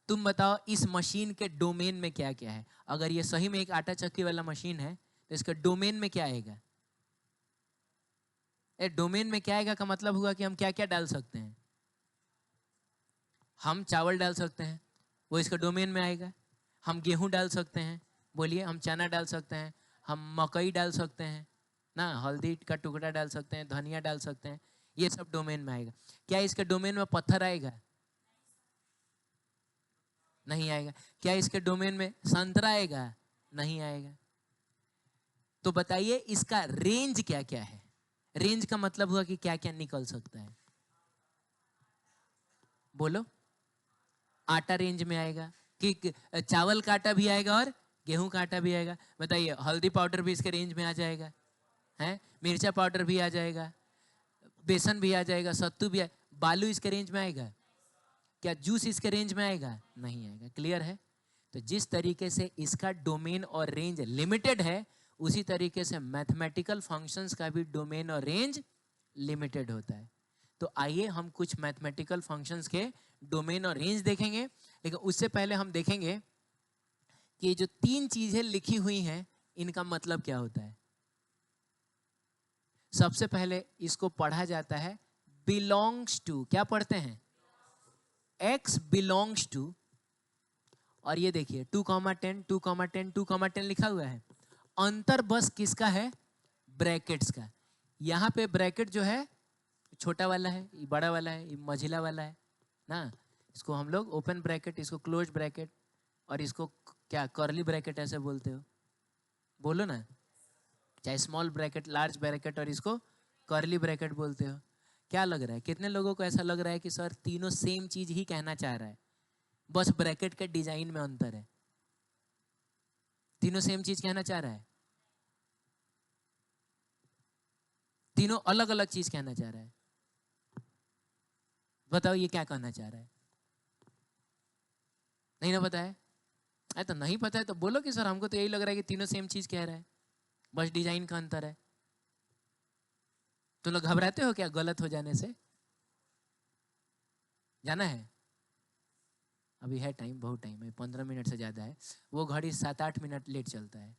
तुम बताओ इस मशीन के डोमेन में क्या क्या है। अगर ये सही में एक आटा चक्की वाला मशीन है तो इसका डोमेन में क्या आएगा? डोमेन में क्या आएगा का मतलब हुआ कि हम क्या क्या डाल सकते हैं। हम चावल डाल सकते हैं, वो इसका डोमेन में आएगा। हम गेहूं डाल सकते हैं, बोलिए, हम चना डाल सकते हैं, हम मकई डाल सकते हैं ना, हल्दी का टुकड़ा डाल सकते हैं, धनिया डाल सकते हैं, ये सब डोमेन में आएगा। क्या इसके डोमेन में पत्थर आएगा? नहीं आएगा। क्या इसके डोमेन में संतरा आएगा? नहीं आएगा। तो बताइए इसका रेंज क्या क्या है? रेंज का मतलब हुआ कि क्या क्या निकल सकता है। बोलो, आटा रेंज में आएगा कि चावल का आटा भी आएगा और गेहूं का आटा भी आएगा? बताइए, हल्दी पाउडर भी इसके रेंज में आ जाएगा, है, मिर्चा पाउडर भी आ जाएगा, बेसन भी आ जाएगा, सत्तू भी बालू इसके रेंज में आएगा? क्या जूस इसके रेंज में आएगा? नहीं आएगा। क्लियर है? तो जिस तरीके से इसका डोमेन और रेंज लिमिटेड है, उसी तरीके से मैथमेटिकल फंक्शंस का भी डोमेन और रेंज लिमिटेड होता है। तो आइए हम कुछ मैथमेटिकल फंक्शंस के डोमेन और रेंज देखेंगे, लेकिन उससे पहले हम देखेंगे कि जो 3 चीजें लिखी हुई हैं इनका मतलब क्या होता है। सबसे पहले इसको पढ़ा जाता है बिलोंग्स टू। क्या पढ़ते हैं? x belongs to. और ये देखिए 2,10 2,10 2,10 लिखा हुआ है। अंतर बस किसका है? ब्रैकेट्स का। यहाँ पे ब्रैकेट जो है छोटा वाला है, ये बड़ा वाला है, ये मझिला वाला है ना। इसको हम लोग ओपन ब्रैकेट, इसको क्लोज ब्रैकेट, और इसको क्या कर्ली ब्रैकेट ऐसे बोलते हो? बोलो ना, चाहे स्मॉल ब्रैकेट, लार्ज ब्रैकेट, और इसको कर्ली ब्रैकेट बोलते हो। क्या लग रहा है, कितने लोगों को ऐसा लग रहा है कि सर तीनों सेम चीज ही कहना चाह रहा है, बस ब्रैकेट के डिजाइन में अंतर है? तीनों सेम चीज कहना चाह रहा है? तीनों अलग अलग चीज कहना चाह रहा है? बताओ ये क्या कहना चाह रहा है? नहीं ना पता है? अरे तो नहीं पता है तो बोलो कि सर हमको तो यही लग रहा है कि तीनों सेम चीज कह रहा है, बस डिजाइन का अंतर है। तुम लोग घबराते हो क्या गलत हो जाने से? जाना है? अभी है टाइम, बहुत टाइम है, 15 मिनट से ज़्यादा है। वो घड़ी 7-8 मिनट लेट चलता है।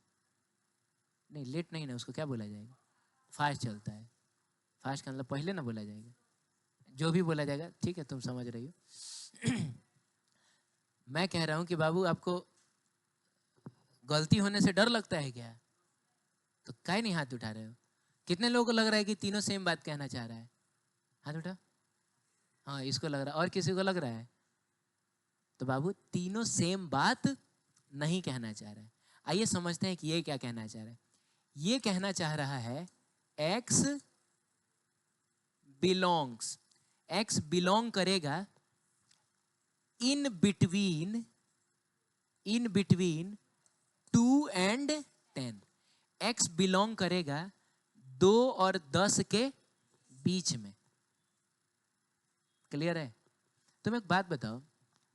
नहीं लेट नहीं ना, उसको क्या बोला जाएगा, फास्ट चलता है। फास्ट का मतलब पहले ना बोला जाएगा, जो भी बोला जाएगा, ठीक है तुम समझ रही हो। मैं कह रहा हूं कि बाबू आपको गलती होने से डर लगता है क्या? तो काहे नहीं हाथ उठा रहे हो? कितने लोगों को लग रहा है कि तीनों सेम बात कहना चाह रहा है? हाथ उठा। हाँ इसको लग रहा है, और किसी को लग रहा है? तो बाबू तीनों सेम बात नहीं कहना चाह रहा है। आइए समझते हैं कि ये क्या कहना चाह रहा है। ये कहना चाह रहा है एक्स बिलोंग्स, एक्स बिलोंग करेगा in between 2 and 10। X belong करेगा 2 और 10 के बीच में। क्लियर है? तुम एक बात बताओ,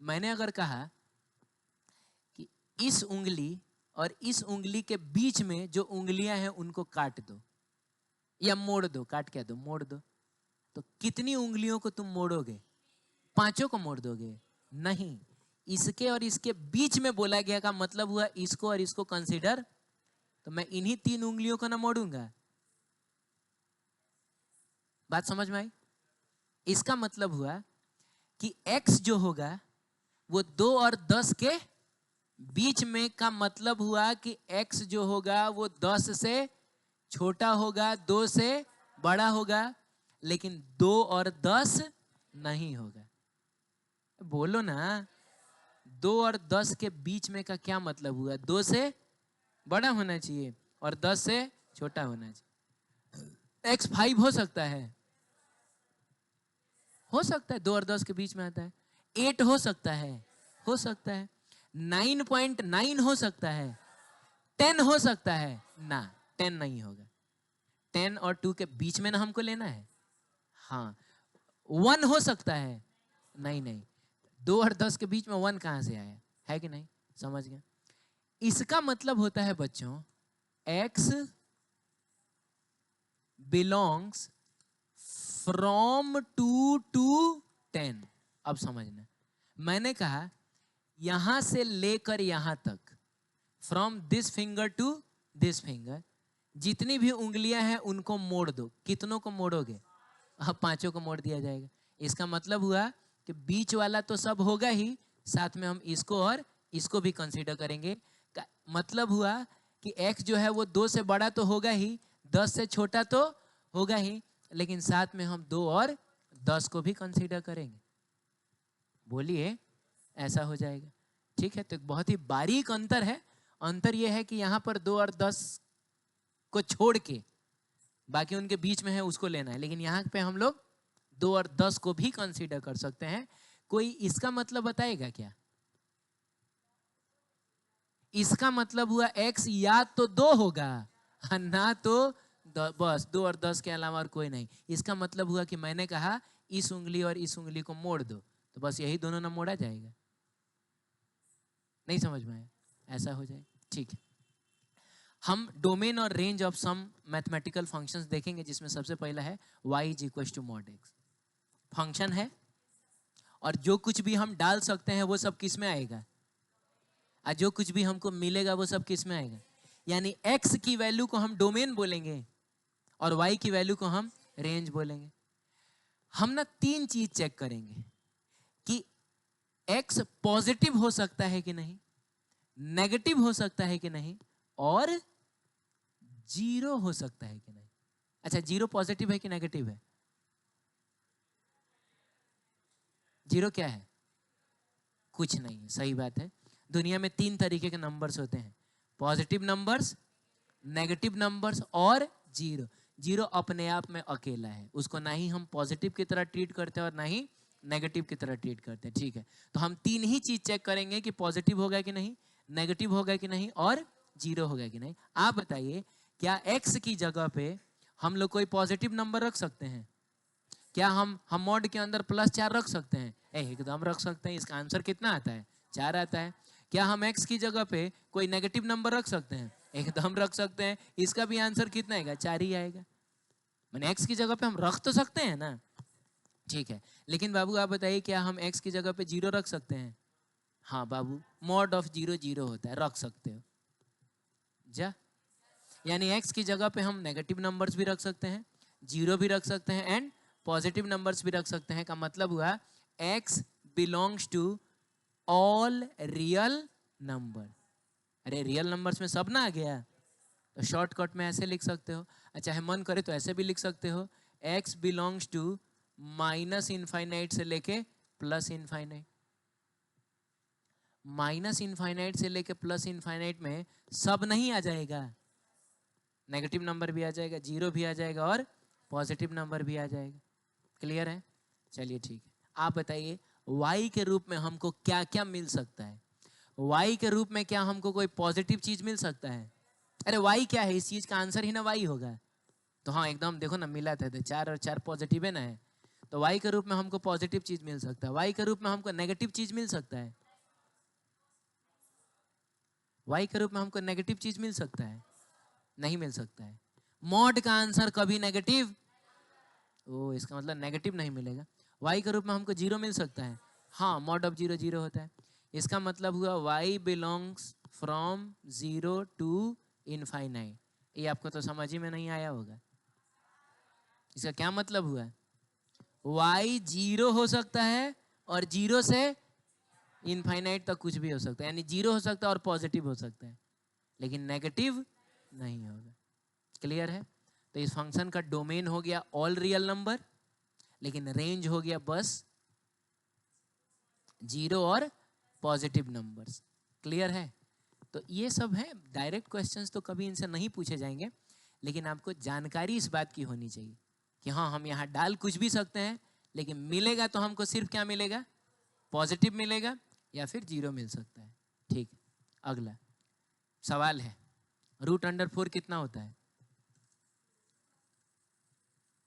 मैंने अगर कहा कि इस उंगली और इस उंगली के बीच में जो उंगलियां हैं उनको काट दो या मोड़ दो, काट क्या दो, मोड़ दो, तो कितनी उंगलियों को तुम मोड़ोगे? 5 को मोड़ दोगे? नहीं, इसके और इसके बीच में बोला गया का मतलब हुआ इसको और इसको कंसीडर, तो मैं इन्हीं 3 उंगलियों को ना मोड़ूंगा। बात समझ में आई? इसका मतलब हुआ कि x जो होगा वो 2 और 10 के बीच में का मतलब हुआ कि x जो होगा वो 10 से छोटा होगा, 2 से बड़ा होगा, लेकिन 2 और 10 नहीं होगा। बोलो ना, 2 और 10 के बीच में का क्या मतलब हुआ? 2 से बड़ा होना चाहिए और 10 से छोटा होना चाहिए। x 5 हो सकता है, हो सकता है 2 और 10 के बीच में आता है। 8 हो सकता है, हो सकता है। 9.9 हो सकता है, 10 हो सकता है ना, 10 नहीं होगा। 10 और 2 के बीच में ना हमको लेना है। हाँ 1 हो सकता है, नहीं नहीं, 2 और 10 के बीच में 1 कहां से आया, है कि नहीं? समझ गए? इसका मतलब होता है बच्चों x बिलोंग्स फ्रॉम 2 to 10। अब समझना, मैंने कहा यहां से लेकर यहां तक, from this finger to this finger, जितनी भी उंगलियां हैं उनको मोड़ दो। कितनों को मोड़ोगे? अब 5 को मोड़ दिया जाएगा। इसका मतलब हुआ कि बीच वाला तो सब होगा ही, साथ में हम इसको और इसको भी कंसीडर करेंगे। मतलब हुआ कि x जो है वो 2 से बड़ा तो होगा ही, 10 से छोटा तो होगा ही, लेकिन साथ में हम 2 और 10 को भी कंसीडर करेंगे। बोलिए, ऐसा हो जाएगा। ठीक है, तो एक बहुत ही बारीक अंतर है। अंतर यह है कि यहां पर 2 और 10 को छोड़ के बाकी उनके बीच में है उसको लेना है, लेकिन यहाँ पे हम लोग 2 और 10 को भी कंसीडर कर सकते हैं। कोई इसका मतलब बताएगा क्या? इसका मतलब हुआ x या तो 2 होगा ना तो बस 2 और 10 के अलावा और कोई नहीं। इसका मतलब हुआ कि मैंने कहा इस उंगली और इस उंगली को मोड़ दो, तो बस यही दोनों ना मोड़ा जाएगा। नहीं समझ में आया? ऐसा हो जाए। ठीक है, हम डोमेन और range of some mathematical functions देखेंगे, जिसमें सबसे पहला है y = mod x। फंक्शन है और जो कुछ भी हम डाल सकते हैं वो सब किस में आएगा? और जो कुछ भी हमको मिलेगा वो सब किस में आएगा? यानी x की वैल्यू को हम डोमेन बोलेंगे और y की वैल्यू को हम रेंज बोलेंगे। हम ना 3 चीज चेक करेंगे कि x पॉजिटिव हो सकता है कि नहीं, नेगेटिव हो सकता है कि नहीं, और 0 हो सकता है कि नहीं। अच्छा, 0 पॉजिटिव है कि नेगेटिव है? 0 क्या है? कुछ नहीं है। सही बात है। दुनिया में 3 तरीके के नंबर्स होते हैं, पॉजिटिव नंबर्स, नेगेटिव नंबर्स और 0। 0 अपने आप में अकेला है, उसको ना ही हम पॉजिटिव की तरह ट्रीट करते हैं और ना ही नेगेटिव की तरह ट्रीट करते हैं। ठीक है, तो हम 3 ही चीज चेक करेंगे कि पॉजिटिव होगा कि नहीं, नेगेटिव होगा कि नहीं, और 0 होगा कि नहीं। आप बताइए, क्या x की जगह पे हम लोग कोई पॉजिटिव नंबर रख सकते हैं? क्या हम मॉड के अंदर +4 रख सकते हैं? एकदम रख सकते हैं। इसका आंसर कितना आता है? 4 आता है। क्या हम x की जगह पे कोई नेगेटिव नंबर रख सकते हैं? एकदम रख सकते हैं। इसका भी आंसर कितना आएगा? 4 ही आएगा। मैंने x की जगह पे हम रख तो सकते हैं ना, ठीक है। लेकिन बाबू आप बताइए क्या हम x की जगह पे 0 रख सकते हैं? हाँ बाबू, मॉड ऑफ 0 0 होता है, रख सकते हो जा। यानी x की जगह पे हम नेगेटिव नंबर्स भी रख सकते हैं, 0 भी रख सकते हैं एंड पॉजिटिव नंबर्स भी रख सकते हैं। का मतलब हुआ x belongs to all real number. अरे रियल नंबर्स में सब ना आ गया, तो शॉर्टकट में ऐसे लिख सकते हो। अच्छा है मन करे तो ऐसे भी लिख सकते हो, x belongs to minus infinite से लेके प्लस इनफाइनाइट। माइनस इनफाइनाइट से लेके प्लस इनफाइनाइट में सब नहीं आ जाएगा, नेगेटिव नंबर भी आ जाएगा, 0 भी आ जाएगा और पॉजिटिव नंबर भी आ जाएगा। क्लियर है? चलिए ठीक है, आप बताइए y के रूप में हमको क्या क्या मिल सकता है? y के रूप में क्या हमको कोई पॉजिटिव चीज मिल सकता है? अरे y क्या है, इस चीज का आंसर ही ना y होगा। तो हाँ एकदम देखो ना, मिला था, 4 और 4 पॉजिटिव है ना है, तो y के रूप में हमको पॉजिटिव चीज मिल सकता है। y के रूप में हमको नेगेटिव चीज मिल सकता है? y के रूप में हमको नेगेटिव चीज मिल सकता है? नहीं मिल सकता है। मॉड का आंसर कभी नेगेटिव, ओ इसका मतलब नेगेटिव नहीं मिलेगा। y के रूप में हमको 0 मिल सकता है? हाँ, मॉड ऑफ 0 0 होता है। इसका मतलब हुआ y belongs from 0 to infinite. ये आपको तो समझ ही में नहीं आया होगा। इसका क्या मतलब हुआ? y 0 हो सकता है और 0 से इनफाइनाइट तक कुछ भी हो सकता है, यानी 0 हो सकता है और पॉजिटिव हो सकता है, लेकिन नेगेटिव नहीं होगा। क्लियर है? तो इस फंक्शन का डोमेन हो गया ऑल रियल नंबर, लेकिन रेंज हो गया बस 0 और पॉजिटिव नंबर्स। क्लियर है? तो ये सब है डायरेक्ट क्वेश्चंस, तो कभी इनसे नहीं पूछे जाएंगे, लेकिन आपको जानकारी इस बात की होनी चाहिए कि हाँ हम यहाँ डाल कुछ भी सकते हैं, लेकिन मिलेगा तो हमको सिर्फ क्या मिलेगा? पॉजिटिव मिलेगा या फिर 0 मिल सकता है। ठीक, अगला सवाल है, रूट अंडर 4 कितना होता है?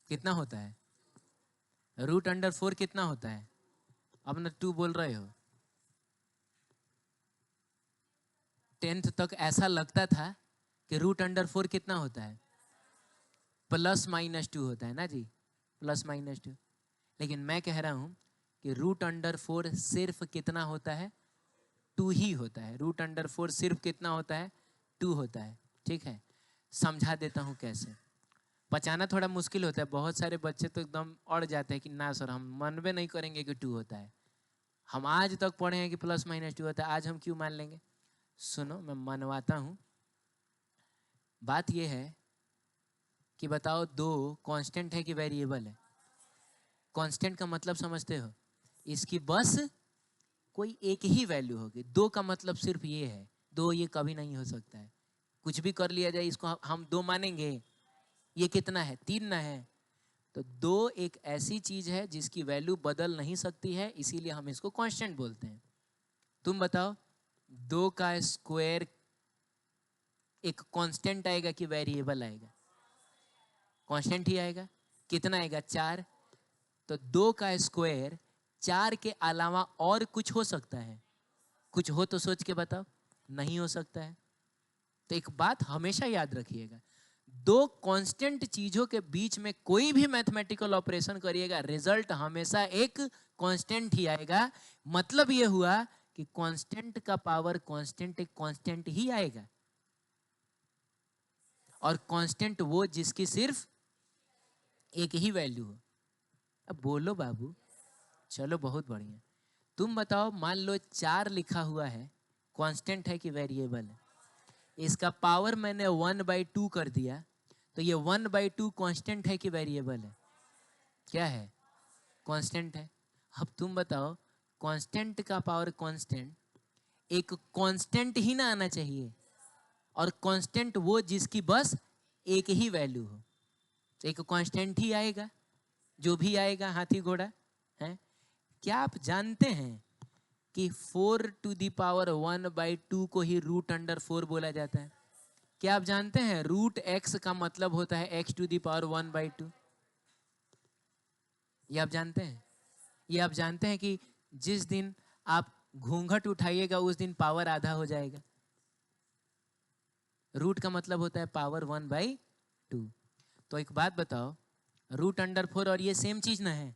कितना होता है? रूट अंडर 4 कितना होता है? अब ना 2 बोल रहे हो। 10th तक ऐसा लगता था कि रूट अंडर 4 कितना होता है? +-2 होता है ना जी, +-2। लेकिन मैं कह रहा हूं कि रूट अंडर 4 सिर्फ कितना होता है? 2 ही होता है। रूट अंडर 4 सिर्फ कितना होता है? 2 होता है। ठीक है, समझा देता हूं कैसे। पचाना थोड़ा मुश्किल होता है, बहुत सारे बच्चे तो एकदम अड़ जाते हैं कि ना सर हम मानबे नहीं करेंगे कि 2 होता है, हम आज तक पढ़े हैं कि +-2 होता है, आज हम क्यों मान लेंगे? सुनो मैं मनवाता हूं। बात यह है कि बताओ 2 कांस्टेंट है कि वेरिएबल है? कांस्टेंट का मतलब समझते हो? इसकी बस कोई एक ही वैल्यू होगी। 2 का मतलब सिर्फ ये है, 2 ये कभी नहीं हो सकता है, कुछ भी कर लिया जाए इसको हम 2 मानेंगे। ये कितना है? 3 ना है? तो 2 एक ऐसी चीज है जिसकी वैल्यू बदल नहीं सकती है, इसीलिए हम इसको कांस्टेंट बोलते हैं। तुम बताओ 2 का स्क्वायर एक कांस्टेंट आएगा कि वेरिएबल आएगा? कांस्टेंट ही आएगा। कितना आएगा? 4। तो 2 का स्क्वायर 4 के अलावा और कुछ हो सकता है? कुछ हो तो सोच के बताओ। नहीं हो सकता है। तो एक बात हमेशा याद रखिएगा, 2 कांस्टेंट चीजों के बीच में कोई भी मैथमेटिकल ऑपरेशन करिएगा, रिजल्ट हमेशा एक कांस्टेंट ही आएगा। मतलब ये हुआ कि कांस्टेंट का पावर कांस्टेंट एक कांस्टेंट ही आएगा, और कांस्टेंट वो जिसकी सिर्फ एक ही वैल्यू हो। अब बोलो बाबू। चलो बहुत बढ़िया। तुम बताओ, मान लो 4 लिखा हुआ है, कांस्टेंट है कि वेरिएबल है? इसका पावर मैंने 1/2 कर दिया, तो ये 1/2 कांस्टेंट है कि वेरिएबल है? क्या है? कांस्टेंट है। अब तुम बताओ, कांस्टेंट का पावर कांस्टेंट, एक कांस्टेंट ही ना आना चाहिए, और कांस्टेंट वो जिसकी बस एक ही वैल्यू हो। तो एक कांस्टेंट ही आएगा, जो भी आएगा हाथी घोड़ा है। क्या आप जानते हैं कि 4⁻1/2 को ही रूट अंडर 4 बोला जाता है? क्या आप जानते हैं रूट x का मतलब होता है x⁻1/2? ये आप जानते हैं? ये आप जानते हैं कि जिस दिन आप घूंघट उठाइएगा उस दिन पावर आधा हो जाएगा? रूट का मतलब होता है पावर 1/2। तो एक बात बताओ, √4 और ये सेम चीज ना है,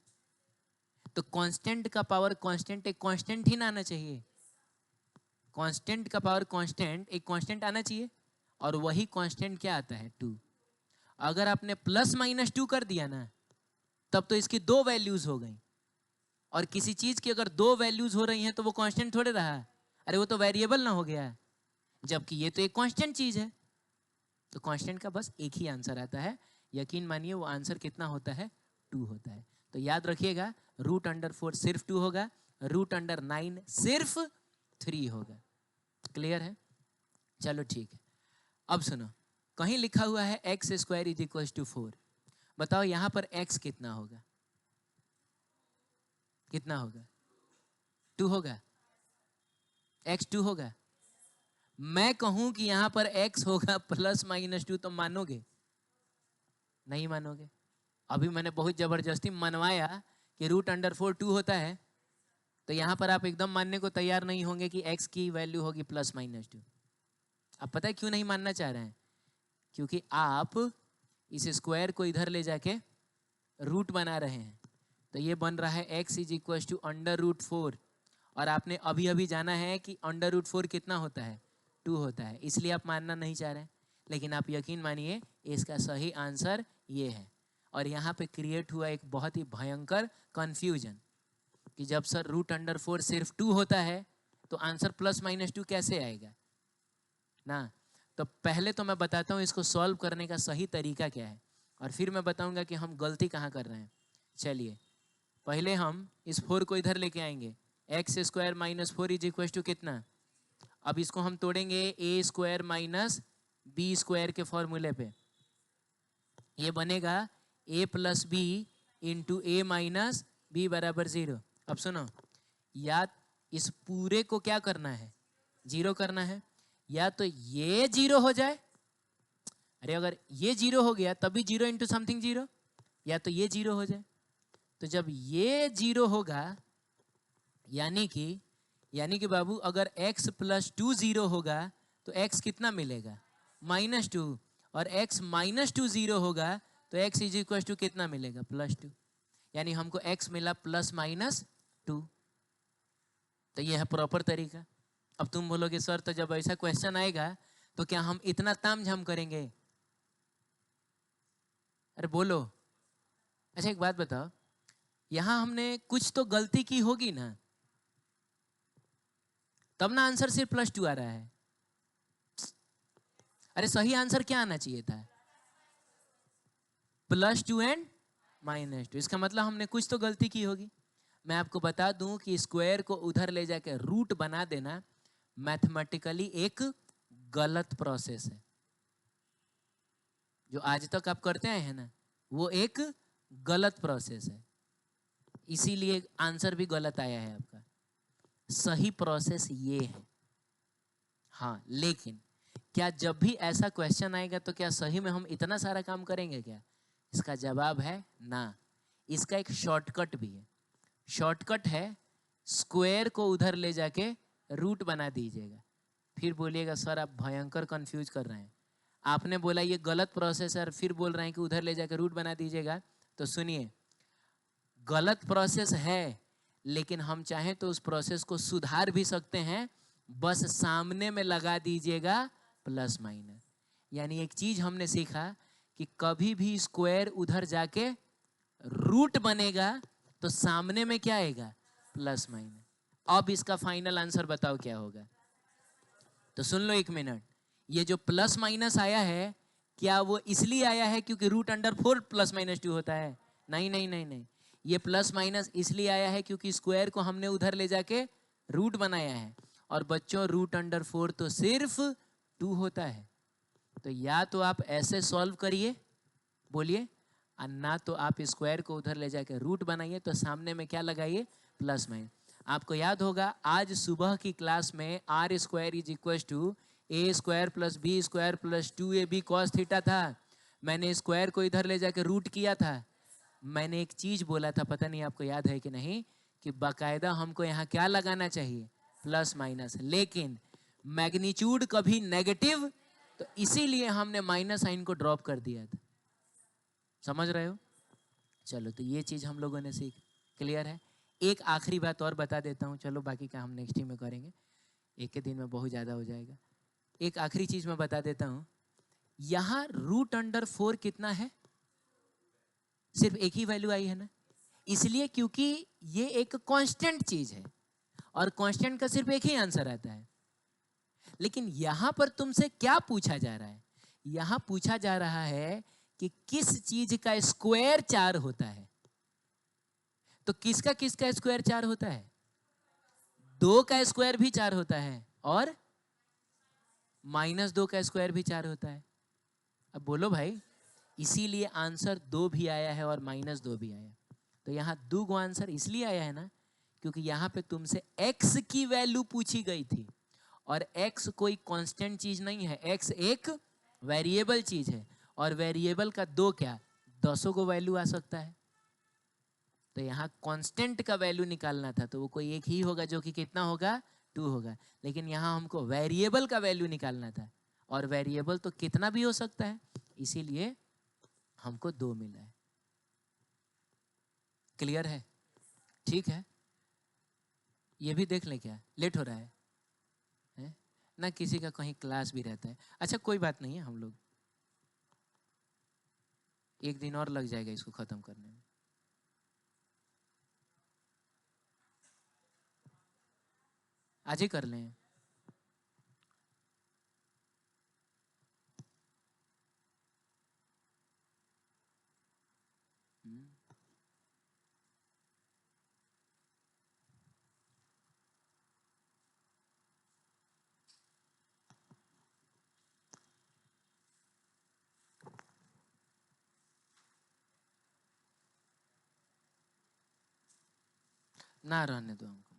तो कांस्टेंट का पावर कांस्टेंट एक कांस्टेंट ही ना आना चाहिए। कांस्टेंट का पावर कांस्टेंट एक कांस्टेंट आना चाहिए, और वही कांस्टेंट क्या आता है 2। अगर आपने +-2 कर दिया ना, तब तो इसकी 2 वैल्यूज हो गई, और किसी चीज की अगर 2 वैल्यूज हो रही हैं तो वो कांस्टेंट थोड़े रहा, अरे वो तो वेरिएबल ना हो गया, जबकि ये तो एक कांस्टेंट चीज है। तो कांस्टेंट का बस एक ही आंसर आता है, यकीन मानिए वो आंसर कितना होता है 2 होता है। तो याद रखिएगा √4 सिर्फ 2 होगा, √9 सिर्फ 3 होगा। क्लियर है? चलो ठीक है। अब सुनो, कहीं लिखा हुआ है x² = 4। बताओ यहां पर x कितना होगा? कितना होगा? 2 होगा? x 2 होगा? मैं कहूं कि यहां पर x होगा +-2, तो मानोगे? नहीं मानोगे। अभी मैंने बहुत जबरदस्ती मनवाया कि √4 2 होता है, तो यहां पर आप एकदम मानने को तैयार नहीं होंगे कि x की वैल्यू होगी +-2। अब पता है क्यों नहीं मानना चाह रहे हैं? क्योंकि आप इस स्क्वायर को इधर ले जाके रूट बना रहे हैं, तो ये बन रहा है x = √4, और आपने अभी अभी जाना है कि √4 कितना होता है 2 होता है, इसलिए आप मानना नहीं चाह रहे हैं। लेकिन आप यकीन मानिए इसका सही आंसर ये है। और यहाँ पे क्रिएट हुआ एक बहुत ही भयंकर कंफ्यूजन कि जब सर √4 सिर्फ 2 होता है तो आंसर +-2 कैसे आएगा ना। तो पहले तो मैं बताता हूँ इसको सॉल्व करने का सही तरीका क्या है, और फिर मैं बताऊंगा कि हम गलती कहाँ कर रहे हैं। चलिए पहले हम इस 4 को इधर लेके आएंगे, x² - 4 = कितना। अब इसको हम तोड़ेंगे a² - b² के फॉर्मूले पे, ये बनेगा a + b × a - b = 0। अब सुनो, या इस पूरे को क्या करना है 0 करना है, या तो ये 0 हो जाए, अरे अगर ये 0 हो गया तभी 0 × समथिंग 0, या तो ये 0 हो जाए। तो जब ये 0 होगा यानी कि बाबू अगर x + 2 0 होगा तो x कितना मिलेगा -2, और x -2 0 होगा तो x = कितना मिलेगा +2, यानी हमको x मिला +-2। तो ये है प्रॉपर तरीका। अब तुम बोलोगे सर तो जब ऐसा क्वेश्चन आएगा तो क्या हम इतना तामझाम करेंगे? अरे बोलो। अच्छा एक बात बताओ, यहां हमने कुछ तो गलती की होगी ना, तब ना आंसर सिर्फ +2 आ रहा है। अरे सही आंसर क्या आना चाहिए था +2 एंड -2। इसका मतलब हमने कुछ तो गलती की होगी। मैं आपको बता दूं कि स्क्वायर को उधर ले जाके रूट बना देना मैथमेटिकली एक गलत प्रोसेस है। जो आज तक आप करते आए हैं ना, वो एक गलत प्रोसेस है, इसीलिए आंसर भी गलत आया है आपका। सही प्रोसेस ये है। हाँ, लेकिन क्या जब भी ऐसा क्वेश्चन आएगा तो क्या सही में हम इतना सारा काम करेंगे क्या? इसका जवाब है ना। इसका एक शॉर्टकट भी है। शॉर्टकट है स्क्वायर को उधर ले जाके रूट बना दीजिएगा। फिर बोलिएगा सर आप भयंकर कंफ्यूज कर रहे हैं, आपने बोला ये गलत प्रोसेस है, फिर बोल रहे हैं कि उधर ले जाकर रूट बना दीजिएगा। तो सुनिए, गलत प्रोसेस है, लेकिन हम चाहें तो उस प्रोसेस को सुधार भी सकते हैं, बस सामने में लगा दीजिएगा +-। यानी एक चीज हमने सीखा कि कभी भी स्क्वायर उधर जाके रूट बनेगा तो सामने में क्या आएगा +-। अब इसका फाइनल आंसर बताओ क्या होगा। तो सुन लो 1 मिनट, ये जो +- आया है, क्या वो इसलिए आया है क्योंकि √4 +-2 होता है? नहीं नहीं नहीं नहीं, ये +- इसलिए आया है क्योंकि स्क्वायर को हमने उधर ले जाके रूट बनाया है। और बच्चों √4 तो सिर्फ 2 होता है। तो या तो आप ऐसे सॉल्व करिए, बोलिए, और ना तो आप स्क्वायर को उधर ले जाके रूट बनाइए, तो सामने में क्या लगाइए +-। आपको याद होगा आज सुबह की क्लास में r² = a² + b² + 2ab cos theta था। मैंने स्क्वायर को इधर ले जाके रूट किया था। मैंने एक चीज बोला था, पता नहीं आपको याद है कि नहीं, कि बाकायदा हमको यहाँ क्या लगाना चाहिए +-। लेकिन मैग्नीट्यूड कभी नेगेटिव, तो इसीलिए हमने माइनस साइन को ड्रॉप कर दिया था। समझ रहे हो? चलो तो ये चीज हम लोगों ने सीख, क्लियर है। एक आखिरी बात और बता देता हूँ, चलो बाकी का हम नेक्स्ट टाइम में करेंगे, एक के दिन में बहुत ज़्यादा हो जाएगा। एक आखिरी चीज मैं बता देता हूँ, यहाँ रूट अंडर 4 कितना है, सिर्फ एक ही वैल्यू आई है ना, इसलिए क्योंकि ये एक कांस्टेंट चीज है और कांस्टेंट का सिर्फ एक ही आंसर आता है। लेकिन यहां पर तुमसे क्या पूछा जा रहा है, यहां पूछा जा रहा है कि किस चीज का स्क्वायर 4 होता है। तो किसका किसका स्क्वायर 4 होता है, 2 का स्क्वायर भी 4 होता है और -2 का स्क्वायर भी 4 होता है। अब बोलो भाई, इसीलिए आंसर 2 भी आया है और -2 भी आया। तो यहाँ 2 गो आंसर इसलिए आया है ना, क्योंकि यहाँ पे तुमसे x की वैल्यू पूछी गई थी और x कोई कांस्टेंट चीज नहीं है, x एक वेरिएबल चीज है और वेरिएबल का 2 क्या 10 को वैल्यू आ सकता है। तो यहाँ कांस्टेंट का वैल्यू निकालना था, तो वो कोई एक ही होगा जो कि कितना होगा 2 होगा। लेकिन यहाँ हमको वेरिएबल का वैल्यू निकालना था और वेरिएबल तो कितना भी हो सकता है, इसीलिए हमको 2 मिला है। क्लियर है, ठीक है। ये भी देख ले, क्या लेट हो रहा है ना, किसी का कहीं क्लास भी रहता है। अच्छा कोई बात नहीं है, हम लोग एक दिन और लग जाएगा इसको खत्म करने में। आज ही कर लें। ना रहने दो हमको।